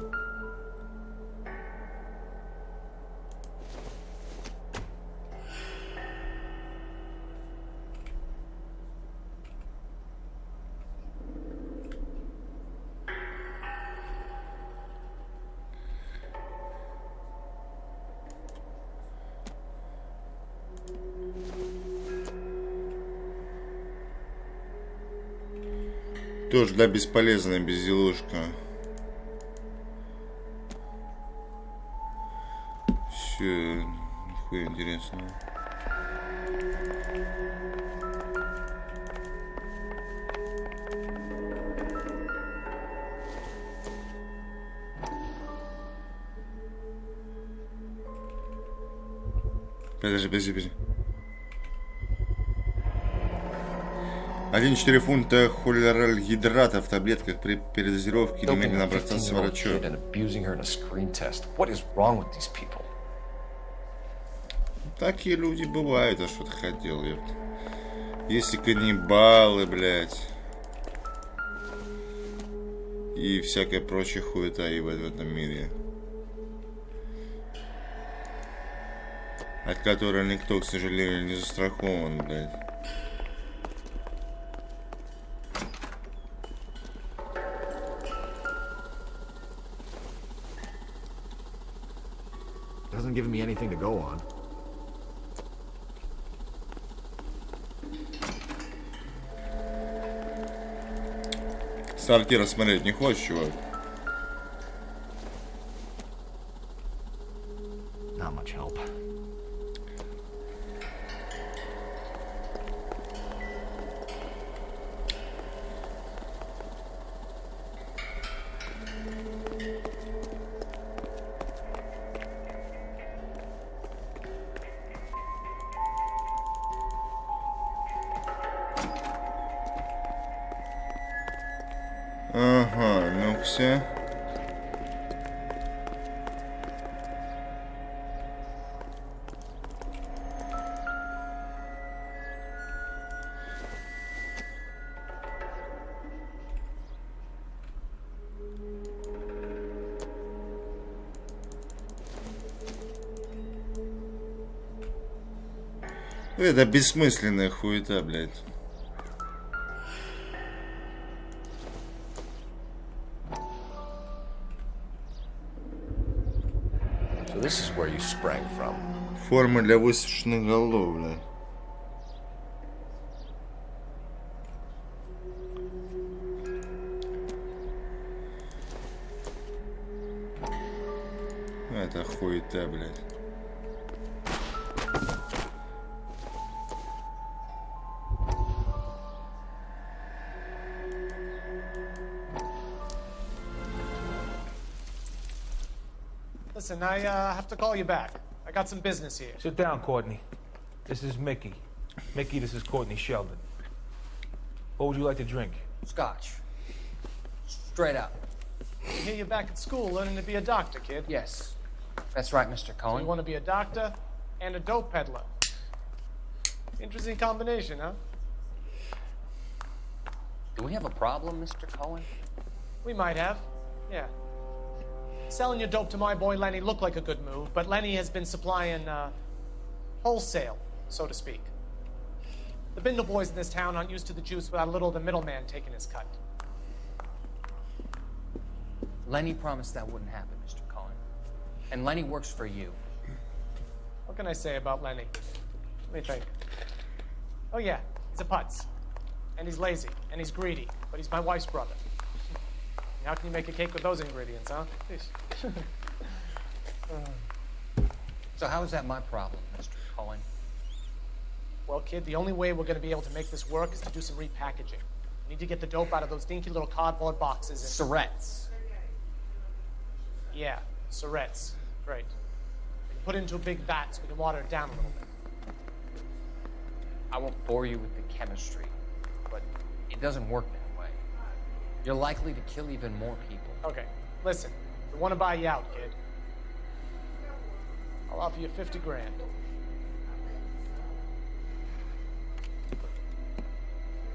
Тоже, да, бесполезная безделушка. Все, нихуя интересного. Подожди. 1,4 фунта хлоргидрата в таблетках при передозировке, немедленно обратиться к врачу. Такие люди бывают, а что ты хотел, ёпта. Если каннибалы, блядь. И всякая прочая хуета ебать в этом мире. От которой никто, к сожалению, не застрахован, блядь. Doesn't give me anything to go on. Сортира смотреть не хочешь, чувак? Not much help. Ага, ну-ка. Это бессмысленная хуета, блядь. This is where you sprang from. Форма для высушенных голов, бля. Это хуета, блядь. Listen, I have to call you back. I got some business here. Sit down, Courtney. This is Mickey. Mickey, this is Courtney Sheldon. What would you like to drink? Scotch. Straight up. I hear you're back at school learning to be a doctor, kid. Yes. That's right, Mr. So Cohen. you want to be a doctor and a dope peddler. Interesting combination, huh? Do we have a problem, Mr. Cohen? We might have. Yeah. Selling your dope to my boy Lenny looked like a good move, but Lenny has been supplying, wholesale, so to speak. The Bindle boys in this town aren't used to the juice without a little of the middleman taking his cut. Lenny promised that wouldn't happen, Mr. Cohen. And Lenny works for you. What can I say about Lenny? Let me think. Oh yeah, he's a putz. And he's lazy, and he's greedy, but he's my wife's brother. How can you make a cake with those ingredients, huh? So how is that my problem, Mr. Cohen? Well, kid, the only way we're going to be able to make this work is to do some repackaging. We need to get the dope out of those dinky little cardboard boxes and... Surrettes. Yeah, surrettes. Great. We can put it into a big vat so we can water it down a little bit. I won't bore you with the chemistry, but it doesn't work that way. You're likely to kill even more people. Okay, listen. We want to buy you out, kid. I'll offer you 50 grand.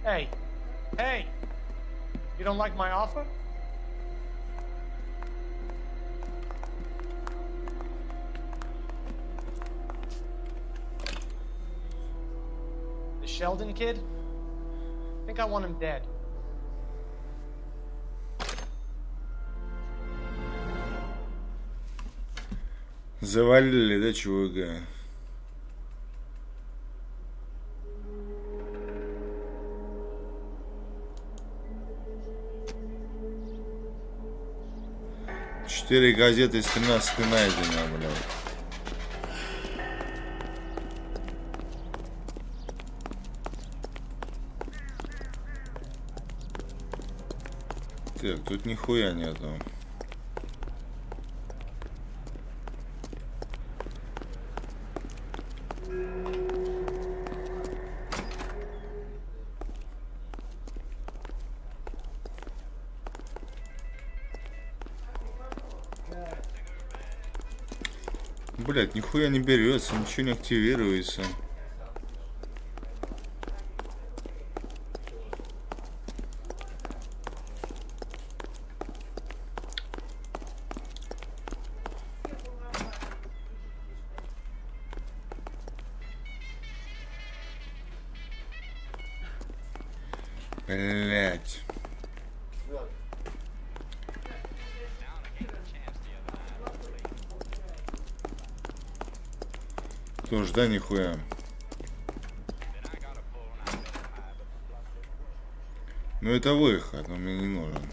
Hey, hey! You don't like my offer? The Sheldon kid? I think I want him dead. Завалили, да, чувака? Четыре газеты из 13 найдено, блядь. Так, тут нихуя нету. Блять, нихуя не берется, ничего не активируется. Блять. Тоже, да, нихуя. Ну это выход, он мне не нужен.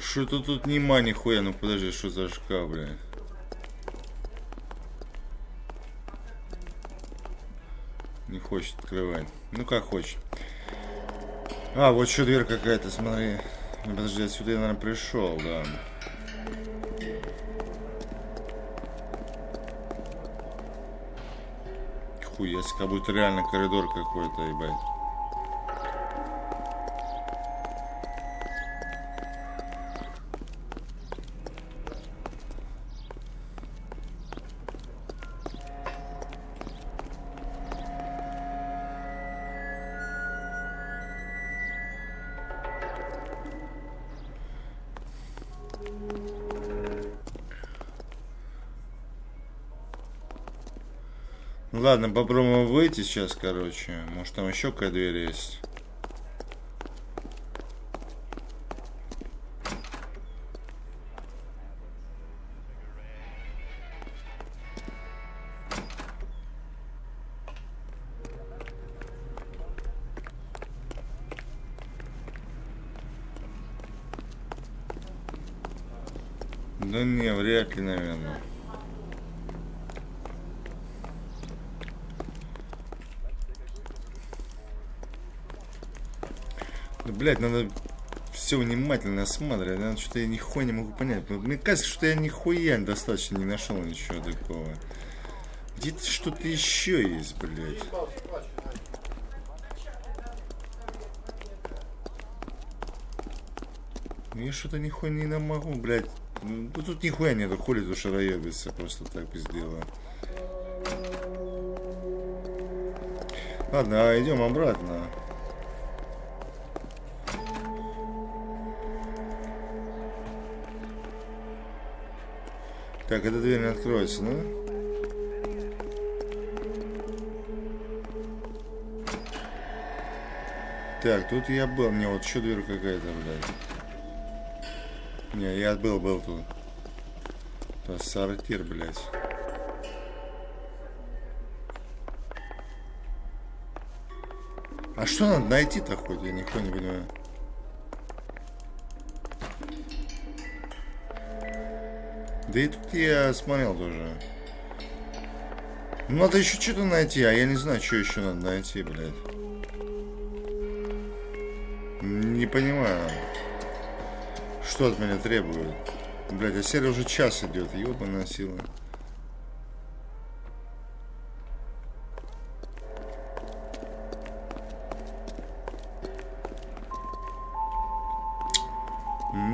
Что-то тут нема нихуя, ну подожди, что за шкаф, бля? Не хочет открывать. Ну как хочет. А, вот еще дверь какая-то, смотри. Подожди, отсюда я, наверное, пришел, да. Хуя, как будто реально коридор какой-то, ебать. Ладно, попробуем выйти сейчас, короче. Может там еще какая дверь есть. Да не, вряд ли, наверное. Блять, надо все внимательно осматривать. Надо, что-то я нихуя не могу понять. Мне кажется, что я нихуя достаточно не нашел ничего такого. Где-то что-то еще есть, блять. Я что-то нихуя не могу, блять. Ну, тут нихуя нету, хули тут шароебится, просто так без дела. Ладно, а идем обратно. Так, эта дверь не откроется, да? Так, тут я был. Мне вот еще дверь какая-то, блядь. Не, я был тут. Это сортир, блядь. А что надо найти-то хоть? Я нихуя не понимаю. Да и тут я смотрел тоже. Ну, надо еще что-то найти, а я не знаю, что еще надо найти, блядь. Не понимаю, что от меня требует. Блядь, а серия уже час идет, ёбаная сила.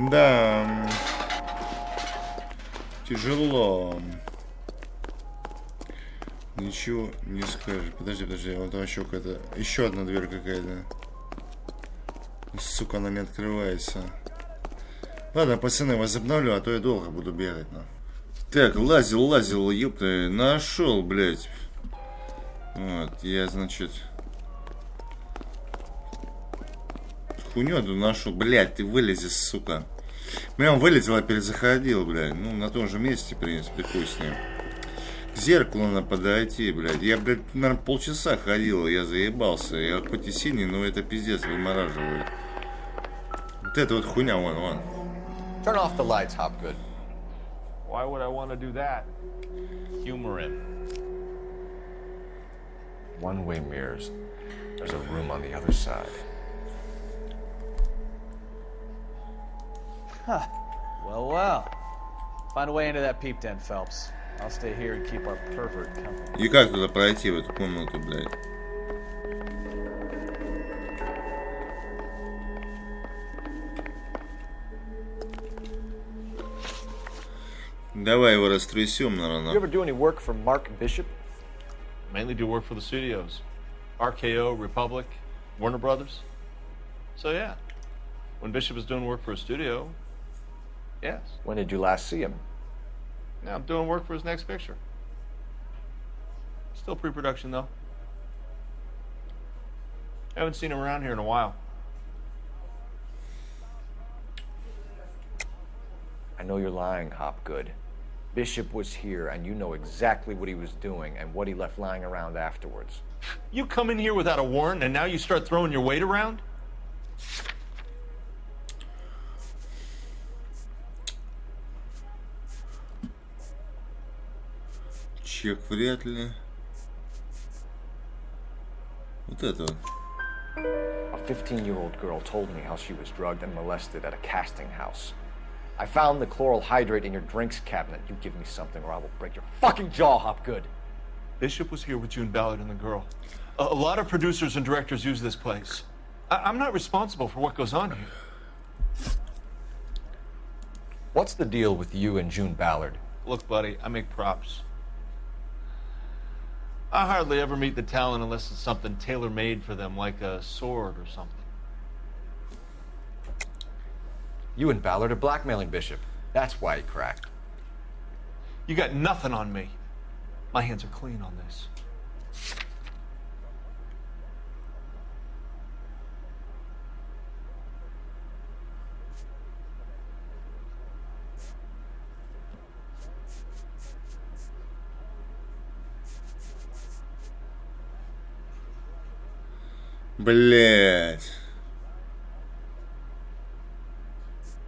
Да, тяжело. Ничего не скажешь. Подожди, вот там еще какая-то, еще одна дверь какая-то. Сука, она не открывается. Ладно, пацаны, возобновлю, а то я долго буду бегать. На. Так, лазил, ёпта, нашел, блядь. Вот, я, значит, хуйню эту нашел. Блядь, ты вылези, сука. Прям вылетел, а перезаходил, блядь. Ну, на том же месте, в принципе, хуй с ним. К зеркалу надо подойти, блядь. Я, блядь, наверное, полчаса ходил, я заебался. Я хоть и синий, но это пиздец вымораживает. Вот это вот хуйня, вон. Turn off the lights, Hopgood. Why would I want to do that? Humor it. One-way mirrors. There's a room on the other side. Huh. Well. Find a way into that peep den, Phelps. I'll stay here and keep our pervert company. И как туда пройти, в эту комнату, блядь? Давай его растрясем, наверное. You ever do any work for Mark Bishop? Mainly do work for the studios. RKO, Republic, Warner Brothers. So yeah, when Bishop is doing work for a studio, yes. When did you last see him? Now I'm doing work for his next picture. Still pre-production though. Haven't seen him around here in a while. I know you're lying, Hopgood. Bishop was here, and you know exactly what he was doing and what he left lying around afterwards. You come in here without a warrant, and now you start throwing your weight around? Чек вряд ли. Вот это вот. A 15-year-old girl told me how she was drugged and molested at a casting house. I found the chloral hydrate in your drinks cabinet. You give me something or I will break your fucking jaw, Hopgood. Bishop was here with June Ballard and the girl. A lot of producers and directors use this place. I'm not responsible for what goes on here. What's the deal with you and June Ballard? Look, buddy, I make props. I hardly ever meet the talent unless it's something tailor-made for them, like a sword or something. You and Ballard are blackmailing Bishop. That's why he cracked. You got nothing on me. My hands are clean on this. Блять.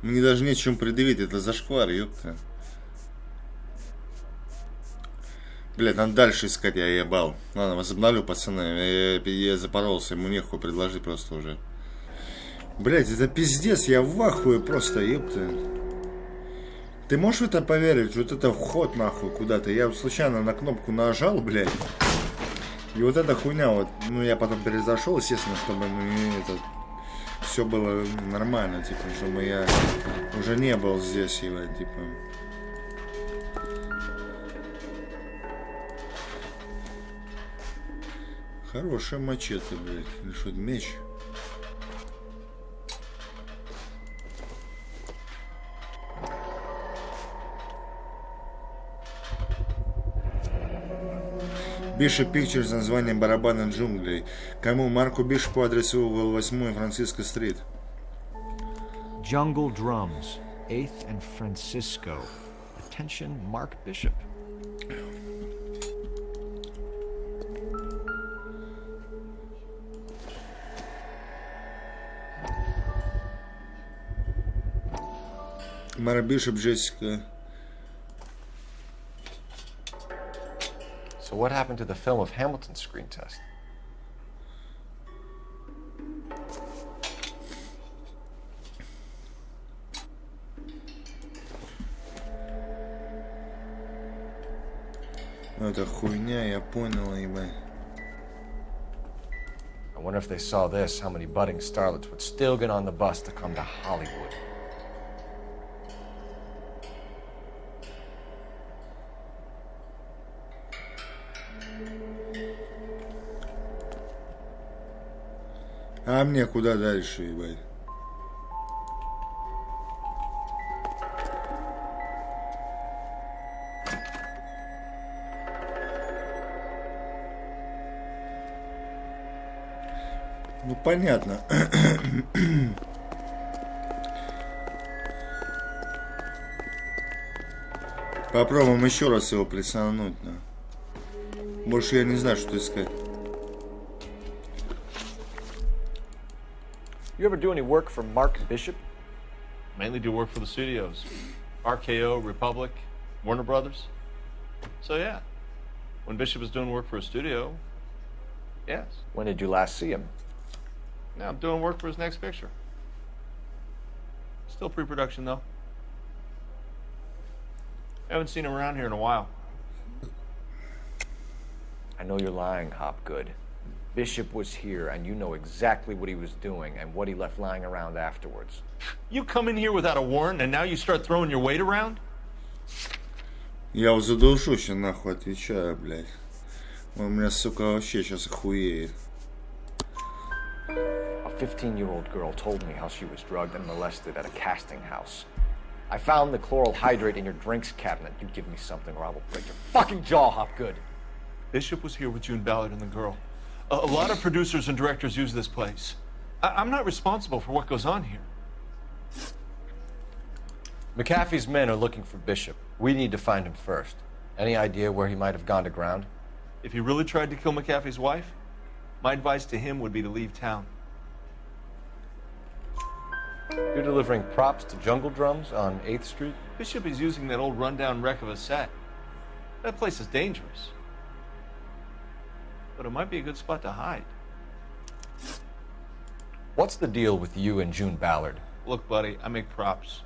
Мне даже нечем предъявить, это зашквар, ёпта. Блять, надо дальше искать, я ебал. Ладно, возобновлю, пацаны. Я запоролся, ему нехуй предложить просто уже. Блять, это пиздец, я в ахуе просто, ёпта. Ты можешь в это поверить? Вот это вход нахуй куда-то. Я случайно на кнопку нажал, блять. И вот эта хуйня, вот, ну я потом перезашел, естественно, чтобы это все было нормально, типа, чтобы я уже не был здесь, его, типа. Хорошая мачете, блядь. Или что, меч? Bishop Pictures, название барабана джунглей. Кому? Марку Бишопу, адресу угол 8 Франциско-стрит. Jungle Drums, 8th and Francisco. Attention, Mark Bishop. Марк Бишоп, Джессика. So what happened to the film of Hamilton's screen test? Ну это хуйня, я понял, ебать. I wonder if they saw this, how many budding starlets would still get on the bus to come to Hollywood. А мне куда дальше, ебать? Ну, понятно. Попробуем еще раз его присануть. Да. Больше я не знаю, что искать. You ever do any work for Mark Bishop? Mainly do work for the studios. RKO, Republic, Warner Brothers. So yeah, when Bishop was doing work for a studio, yes. When did you last see him? Now I'm doing work for his next picture. Still pre-production though. Haven't seen him around here in a while. I know you're lying, Hopgood. Bishop was here, and you know exactly what he was doing and what he left lying around afterwards. You come in here without a warrant, and now you start throwing your weight around? Я уже задушусь, нахуй, отвечаю, блядь. Он у меня, сука, вообще сейчас охуеет. A 15-year-old girl told me how she was drugged and molested at a casting house. I found the chloral hydrate in your drinks cabinet. You give me something or I will break your fucking jaw, Hopgood. Bishop was here with June Ballard and the girl. A lot of producers and directors use this place. I'm not responsible for what goes on here. McAfee's men are looking for Bishop. We need to find him first. Any idea where he might have gone to ground? If he really tried to kill McAfee's wife, my advice to him would be to leave town. You're delivering props to Jungle Drums on 8th Street? Bishop is using that old rundown wreck of a set. That place is dangerous. But it might be a good spot to hide. What's the deal with you and June Ballard? Look, buddy, I make props.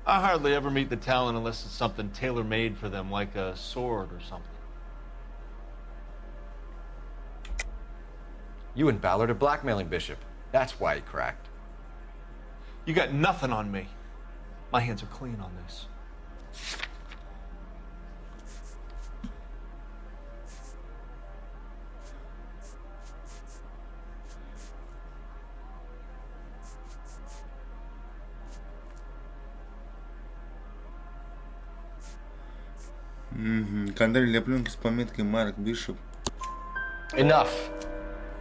I hardly ever meet the talent unless it's something tailor-made for them, like a sword or something. You and Ballard are blackmailing Bishop. That's why he cracked. You got nothing on me. My hands are clean on this. Контроль для пленки с пометкой Марк Бишоп. Enough!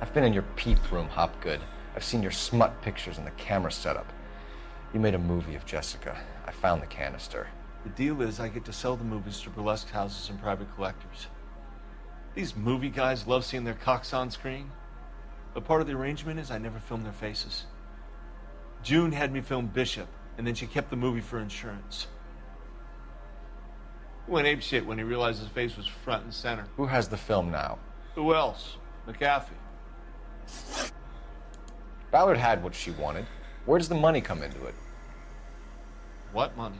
I've been in your peep room, Hopgood. I've seen your smut pictures and the camera setup. You made a movie of Jessica. I found the canister. The deal is I get to sell the movies to burlesque houses and private collectors. These movie guys love seeing their cocks on screen. But part of the arrangement is I never film their faces. June had me film Bishop, and then she kept the movie for insurance. He went apeshit when he realized his face was front and center. Who has the film now? Who else? McAfee. Ballard had what she wanted. Where does the money come into it? What money?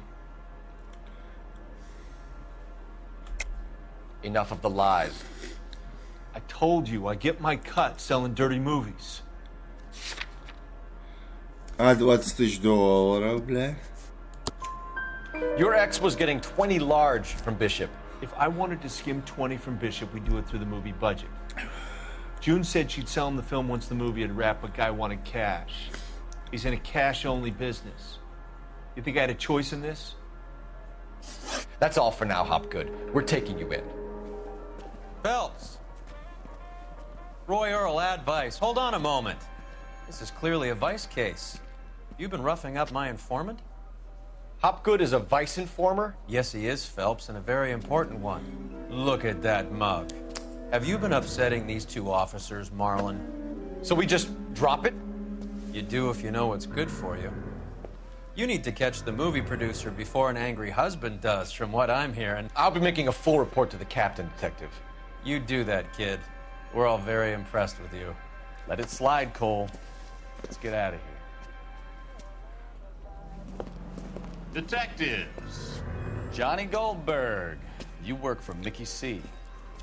Enough of the lies. I told you, I get my cut selling dirty movies. А $20 тысяч, бля. Your ex was getting 20 large from Bishop. If I wanted to skim 20 from Bishop, we'd do it through the movie budget. June said she'd sell him the film once the movie had wrapped, but Guy wanted cash. He's in a cash-only business. You think I had a choice in this? That's all for now, Hopgood. We're taking you in. Phelps! Roy Earl, ad vice. Hold on a moment. This is clearly a vice case. You've been roughing up my informant? Hopgood is a vice informer? Yes, he is, Phelps, and a very important one. Look at that mug. Have you been upsetting these two officers, Marlon? So we just drop it? You do if you know what's good for you. You need to catch the movie producer before an angry husband does, from what I'm hearing. I'll be making a full report to the captain, Detective. You do that, kid. We're all very impressed with you. Let it slide, Cole. Let's get out of here. Detectives. Johnny Goldberg. You work for Mickey C.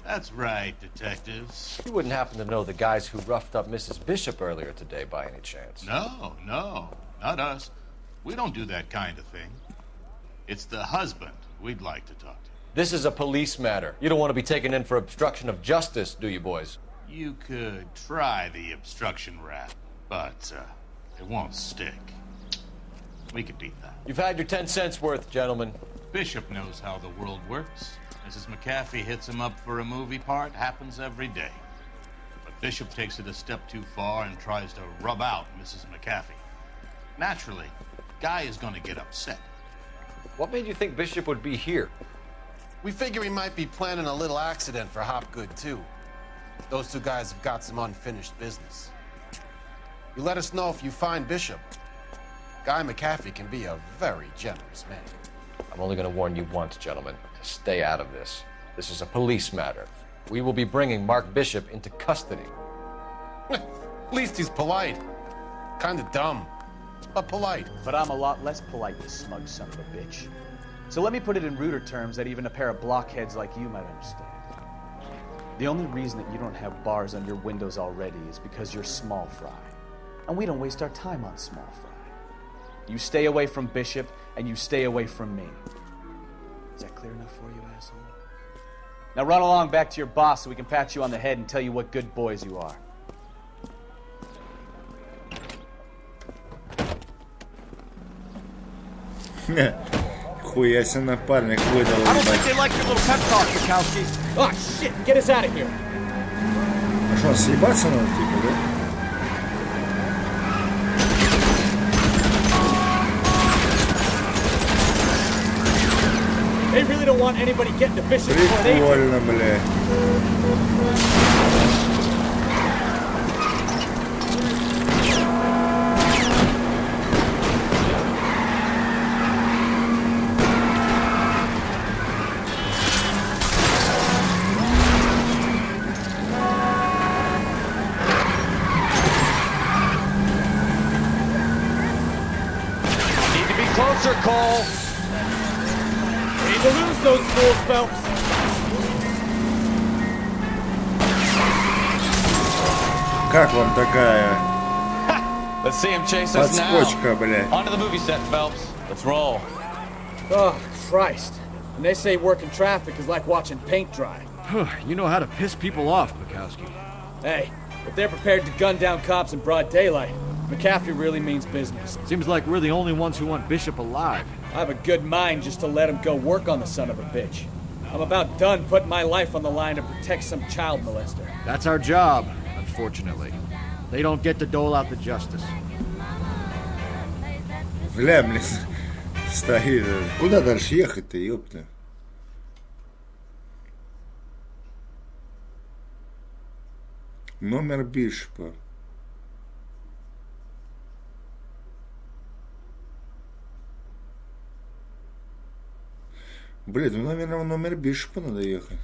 That's right, detectives. You wouldn't happen to know the guys who roughed up Mrs. Bishop earlier today by any chance? No, not us. We don't do that kind of thing. It's the husband we'd like to talk to. This is a police matter. You don't want to be taken in for obstruction of justice, do you, boys? You could try the obstruction rap, but it won't stick. We could beat that. You've had your 10 cents worth, gentlemen. Bishop knows how the world works. Mrs. McAfee hits him up for a movie part. Happens every day. But Bishop takes it a step too far and tries to rub out Mrs. McAfee. Naturally, Guy is going to get upset. What made you think Bishop would be here? We figure he might be planning a little accident for Hopgood, too. Those two guys have got some unfinished business. You let us know if you find Bishop. Guy McAfee can be a very generous man. I'm only going to warn you once, gentlemen. Stay out of this. This is a police matter. We will be bringing Mark Bishop into custody. At least he's polite. Kind of dumb, but polite. But I'm a lot less polite, you smug son of a bitch. So let me put it in ruder terms that even a pair of blockheads like you might understand. The only reason that you don't have bars on your windows already is because you're small fry. And we don't waste our time on small fry. You stay away from Bishop, and you stay away from me. Is that clear enough for you, asshole? Now run along back to your boss so we can pat you on the head and tell you what good boys you are. Хуя себе напарник выдал. I don't think they like your little pep talk, Bukowski. Oh, shit! Get us out of here! А что, съебаться надо, типа, да? They really don't want anybody getting to Bishop before they do. Прикольно, бля. Need to be closer, Cole. Need to lose those fools, Phelps. Как вам такая Let's see him chase us now. подскочка, бля? Onto the movie set, Phelps. Let's roll. Oh, Christ. And they say working traffic is like watching paint dry. You know how to piss people off, Bukowski. Hey, if they're prepared to gun down cops in broad daylight, McAfee really means business. Seems like we're the only ones who want Bishop alive. I have a good mind just to let him go work on the son of a bitch. I'm about done putting my life on the line to protect some child molester. That's our job, unfortunately. They don't get to dole out the justice. Бля, блин, стоит. Куда дальше ехать-то, ёпта? Номер Бишопа. Блин, ну, наверное, в номер Бишопа надо ехать.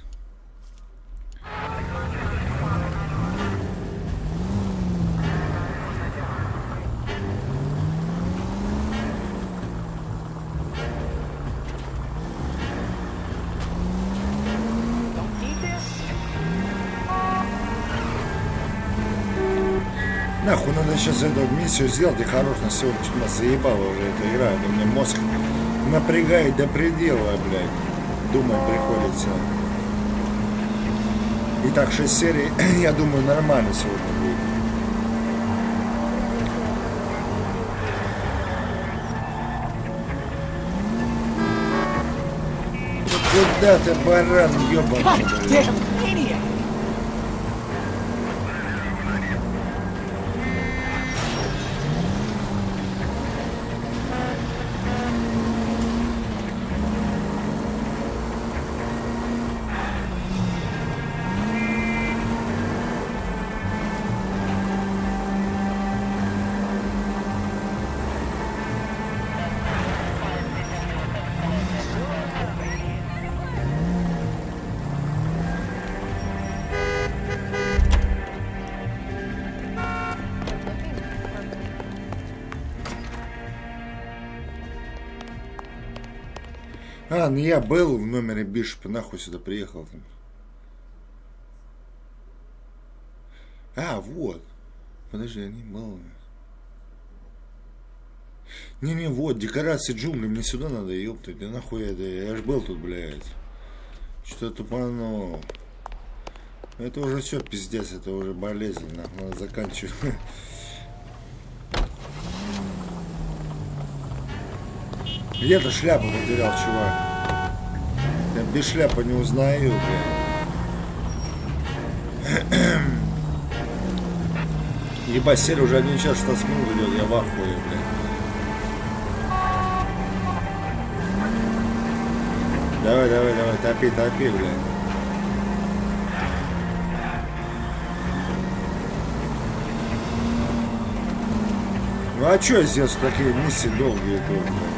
Нахуй надо сейчас эту миссию сделать и хорош на сегодня. Что-то заебала уже эта игра. Это мне мозг напрягает до предела, блядь. Думать приходится. Итак, 6 серий, я думаю, нормально сегодня будет. Куда ты, баран, ёбаный, блядь? А, ну я был в номере Бишопа, нахуй сюда приехал там. А, вот. Подожди, я не был. Не, вот, декорации джунглей, мне сюда надо, ёптать, да нахуй это, я ж был тут, блядь. Что-то тупанул. Это уже все, пиздец, это уже болезнь, нахуй, надо заканчивать. Где-то шляпу потерял, чувак. Я без шляпы не узнаю, блядь. Ебать, серия уже 1 час 16 минут идет, я в ахуе, блядь. Давай, топи, блядь. Ну а чё здесь такие миссии долгие тут, блядь?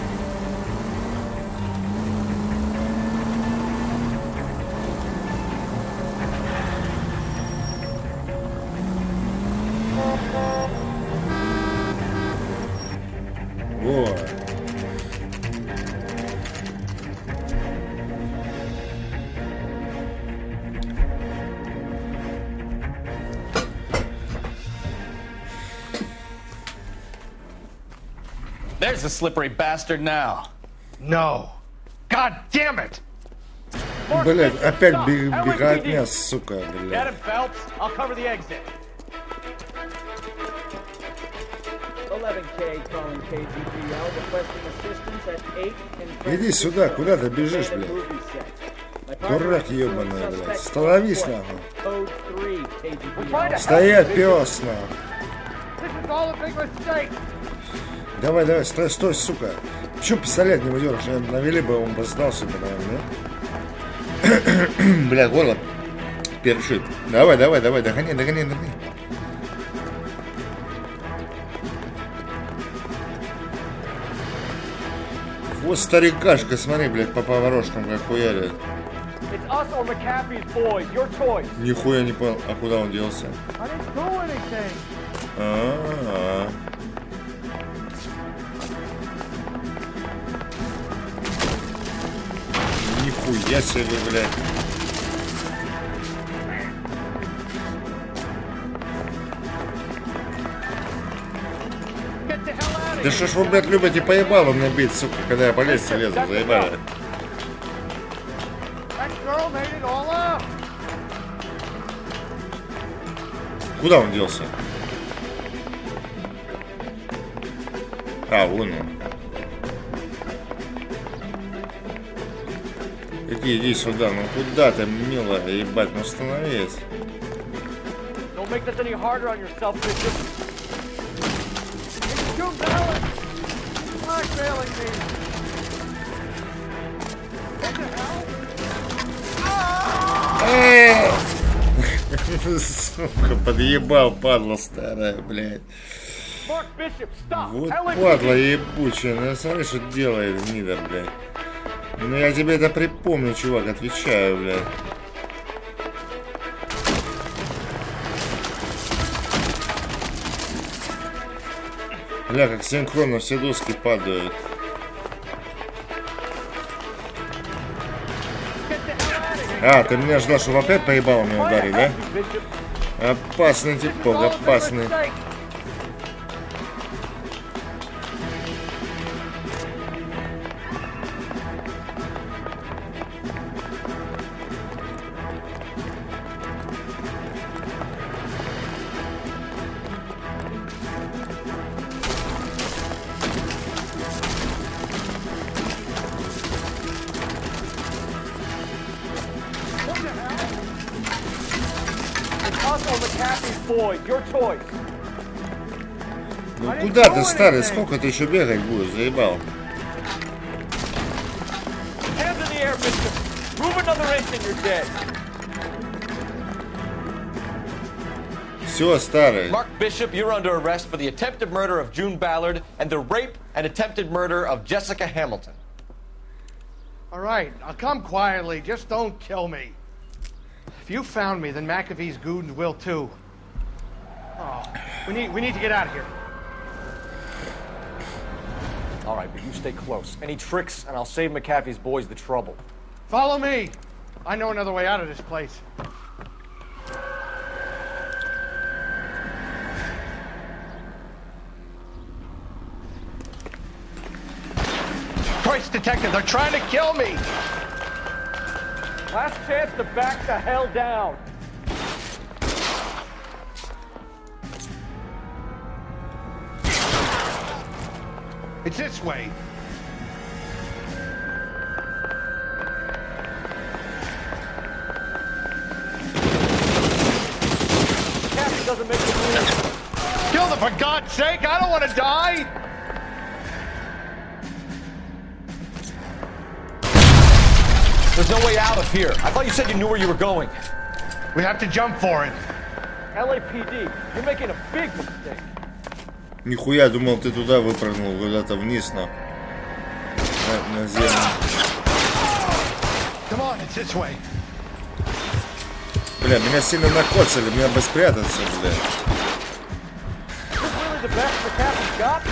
There's the slippery bastard now. No. God damn it! Блять, опять беготня, сука, блядь. Get him, Phelps. I'll cover the exit. 11K calling KGPL requesting assistance at 8 in Иди сюда, куда ты бежишь, блядь? Дурак ебаный, блядь. Становись, нахуй. Стоять, пес, нахуй. Давай, стой, сука. Почему пистолет не выдернешь? Навели бы, он бы сдался, наверное, да? Бля, горло першит. Давай, догони. Вот старикашка, смотри, блядь, по поворошкам как хуярит. Нихуя не понял, а куда он делся? Нихуя себе, блядь. Да что ж вы, блядь, любите поебало мне бить, сука, когда я по лестнице лезу, заебали. Куда он делся? А, вон он. Иди сюда, ну куда ты, милая, ебать, ну остановись. Don't make this any harder on yourself, Bishop. It's too valid. Blackmailing me. What the hell? Сука, подъебал, падла старая, блядь. Вот падла ебучая, ну смотри, что делает гнида, блядь. Ну я тебе это припомню, чувак, отвечаю, блядь. Бля, как синхронно все доски падают. А, ты меня ждал, чтобы опять поебал мне ударить, да? Опасный типок, опасный. Ну куда ты, старый? Сколько ты еще бегать будешь? Заебал. Все, старый. Mark Bishop, you're under arrest for the attempted murder of June Ballard and the rape and attempted murder of Jessica Hamilton. All right, I'll come quietly. Just don't kill me. If you found me, then McAfee's goons will too. Oh, we need to get out of here. All right, but you stay close. Any tricks, and I'll save McAfee's boys the trouble. Follow me. I know another way out of this place. Christ, detective, they're trying to kill me! Last chance to back the hell down. It's this way. Captain doesn't make the move. Kill them, for God's sake! I don't want to die! There's no way out of here. I thought you said you knew where you were going. We have to jump for it. LAPD, you're making a big mistake. Нихуя, думал, ты туда выпрыгнул, куда-то вниз, на землю. Come on, it's this way. Бля, меня сильно накоцали, мне бы спрятаться, бля. Really the best the captain's got?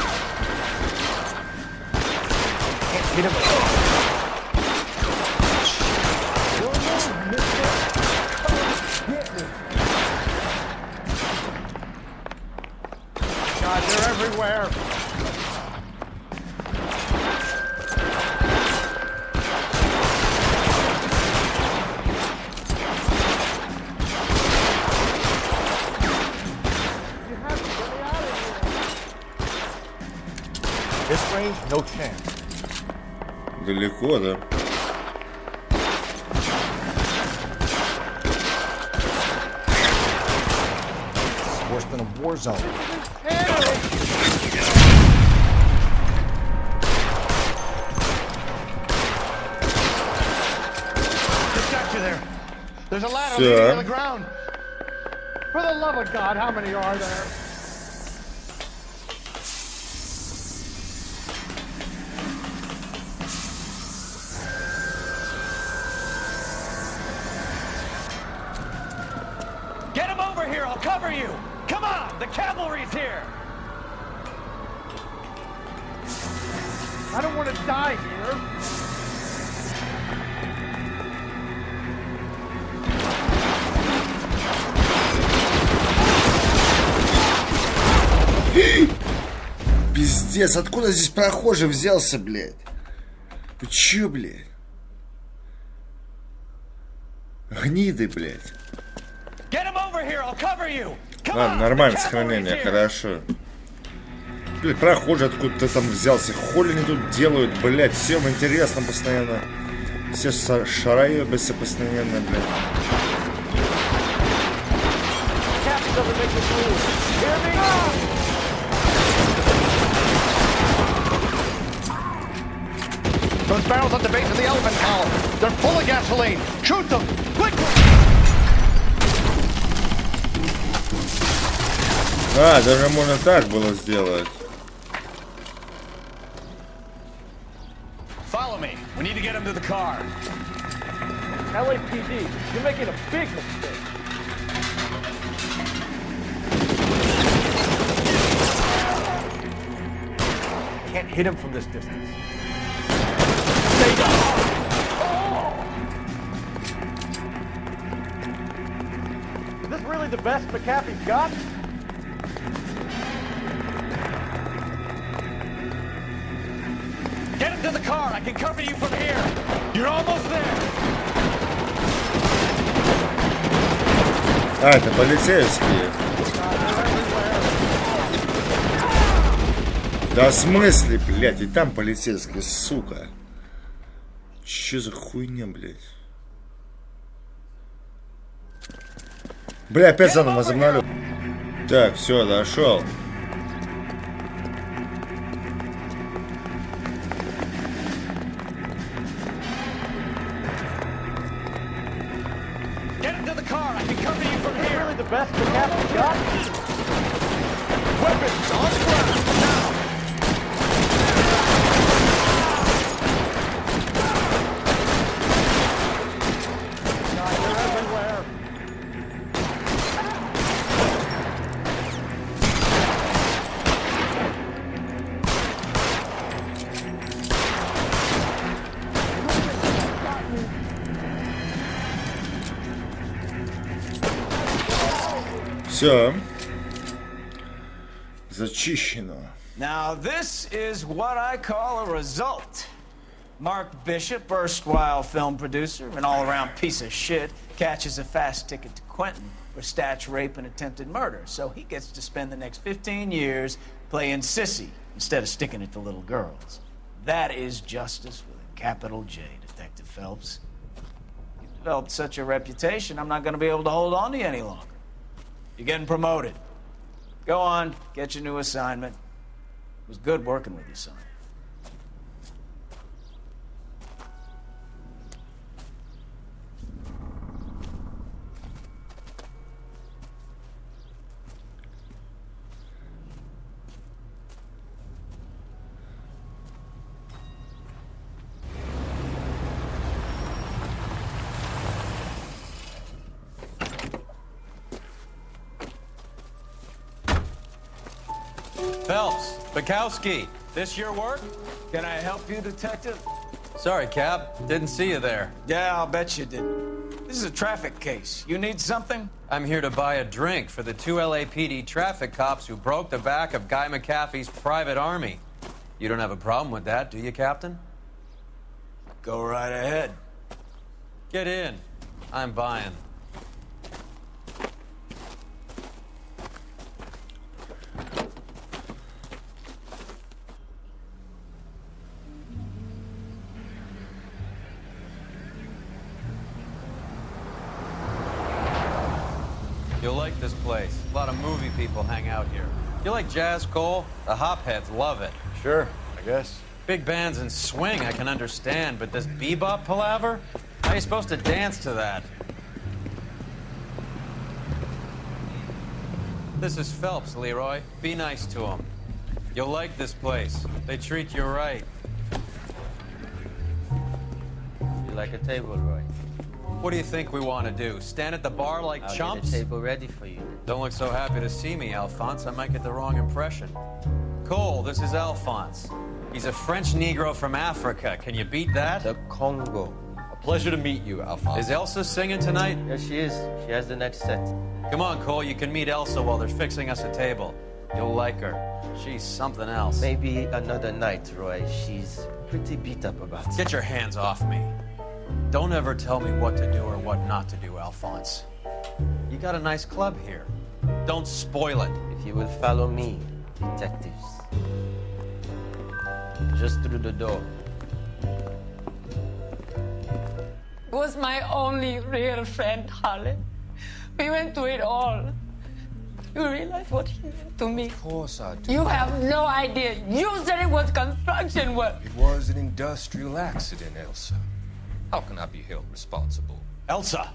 Can't get him. God, they're everywhere. This range, no chance. Далеко, да? It's worse than a war zone. Just got you there. There's a ladder leading to the ground. For the love of God, how many are there? Get him over here, I'll cover you! Come on, the cavalry's here! I don't want to die here. Пиздец, откуда здесь прохожий взялся, блядь? Ты чё, блядь? Гниды, блядь. Ладно, нормально, сохранение, хорошо. Блядь, прохожий откуда-то там взялся. Хули они тут делают, блядь? Всем интересно постоянно. Все шараебятся постоянно, блядь. Those barrels at the base of the elephant column. They're full of gasoline. Shoot them! Quickly! А, даже можно так было сделать. Follow me. We need to get him to the car. LAPD, you're making a big mistake. Can't hit him from this distance. Stay down. Is this really the best McAfee's got? Get him to the car. I can cover you from here. You're almost there. А, это полицейские. Да в смысле, блядь, и там полицейские, сука. Чё за хуйня, блядь? Бля, опять заново возобновлю. Так, все, дошел. Get him to the car. I can cover you from here. Really the best the captain's got? Weapons on the ground now. Все. Зачищено. Now, this is what I call a result. Mark Bishop, erstwhile film producer, an all-around piece of shit, catches a fast ticket to Quentin for statch rape and attempted murder. So he gets to spend the next 15 years playing sissy instead of sticking it to little girls. That is justice with a capital J, Detective Phelps. You've developed such a reputation, I'm not going to be able to hold on to you any longer. You're getting promoted. Go on, get your new assignment. It was good working with you, son. Phelps, Bukowski, this your work? Can I help you, Detective? Sorry, Cap. Didn't see you there. Yeah, I'll bet you did. This is a traffic case. You need something? I'm here to buy a drink for the 2 LAPD traffic cops who broke the back of Guy McAfee's private army. You don't have a problem with that, do you, Captain? Go right ahead. Get in. I'm buying. You'll like this place. A lot of movie people hang out here. You like jazz, Cole? The hopheads love it. Sure, I guess. Big bands and swing I can understand, but this bebop palaver? How are you supposed to dance to that? This is Phelps, Leroy. Be nice to him. You'll like this place. They treat you right. You like a table, Roy? What do you think we want to do? Stand at the bar like chumps? I'll get a table ready for you. Don't look so happy to see me, Alphonse. I might get the wrong impression. Cole, this is Alphonse. He's a French Negro from Africa. Can you beat that? The Congo. A pleasure to meet you, Alphonse. Is Elsa singing tonight? Yes, she is. She has the next set. Come on, Cole. You can meet Elsa while they're fixing us a table. You'll like her. She's something else. Maybe another night, Roy. She's pretty beat up about it. Get your hands off me. Don't ever tell me what to do or what not to do, Alphonse. You got a nice club here. Don't spoil it. If you will follow me, detectives. Just through the door. Was my only real friend, Harlan. We went through it all. You realize what he meant to me? Of course I do. You have no idea. You said it was construction work. It was an industrial accident, Elsa. How can I be held responsible? Elsa,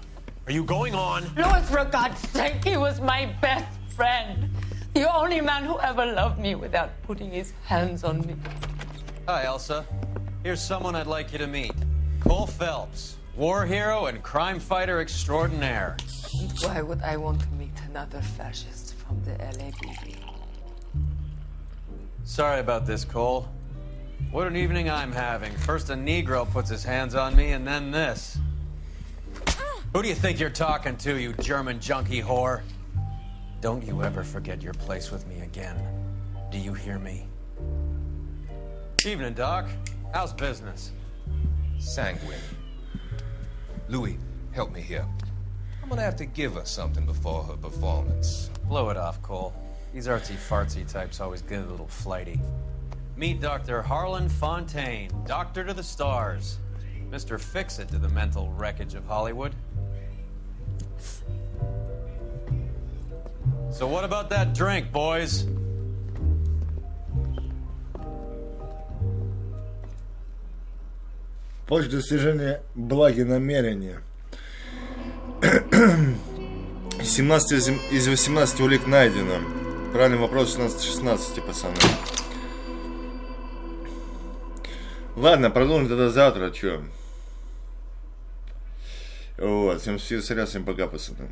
are you going on? Louis, for God's sake, he was my best friend. The only man who ever loved me without putting his hands on me. Hi, Elsa. Here's someone I'd like you to meet. Cole Phelps, war hero and crime fighter extraordinaire. And why would I want to meet another fascist from the LAPD? Sorry about this, Cole. What an evening I'm having. First a Negro puts his hands on me, and then this. Who do you think you're talking to, you German junkie whore? Don't you ever forget your place with me again. Do you hear me? Evening, Doc. How's business? Sanguine. Louis, help me here. I'm gonna have to give her something before her performance. Blow it off, Cole. These artsy-fartsy types always get a little flighty. Meet Dr. Harlan Fontaine, doctor to the stars. Mr. Fix-It to the mental wreckage of Hollywood. So what about that drink, boys? После достижения благи намерения. 17 из 18 улик найдено. Правильный вопрос 16-16, пацаны. Ладно, продолжим тогда завтра, чё. Вот, всем спасибо, всем пока, пацаны.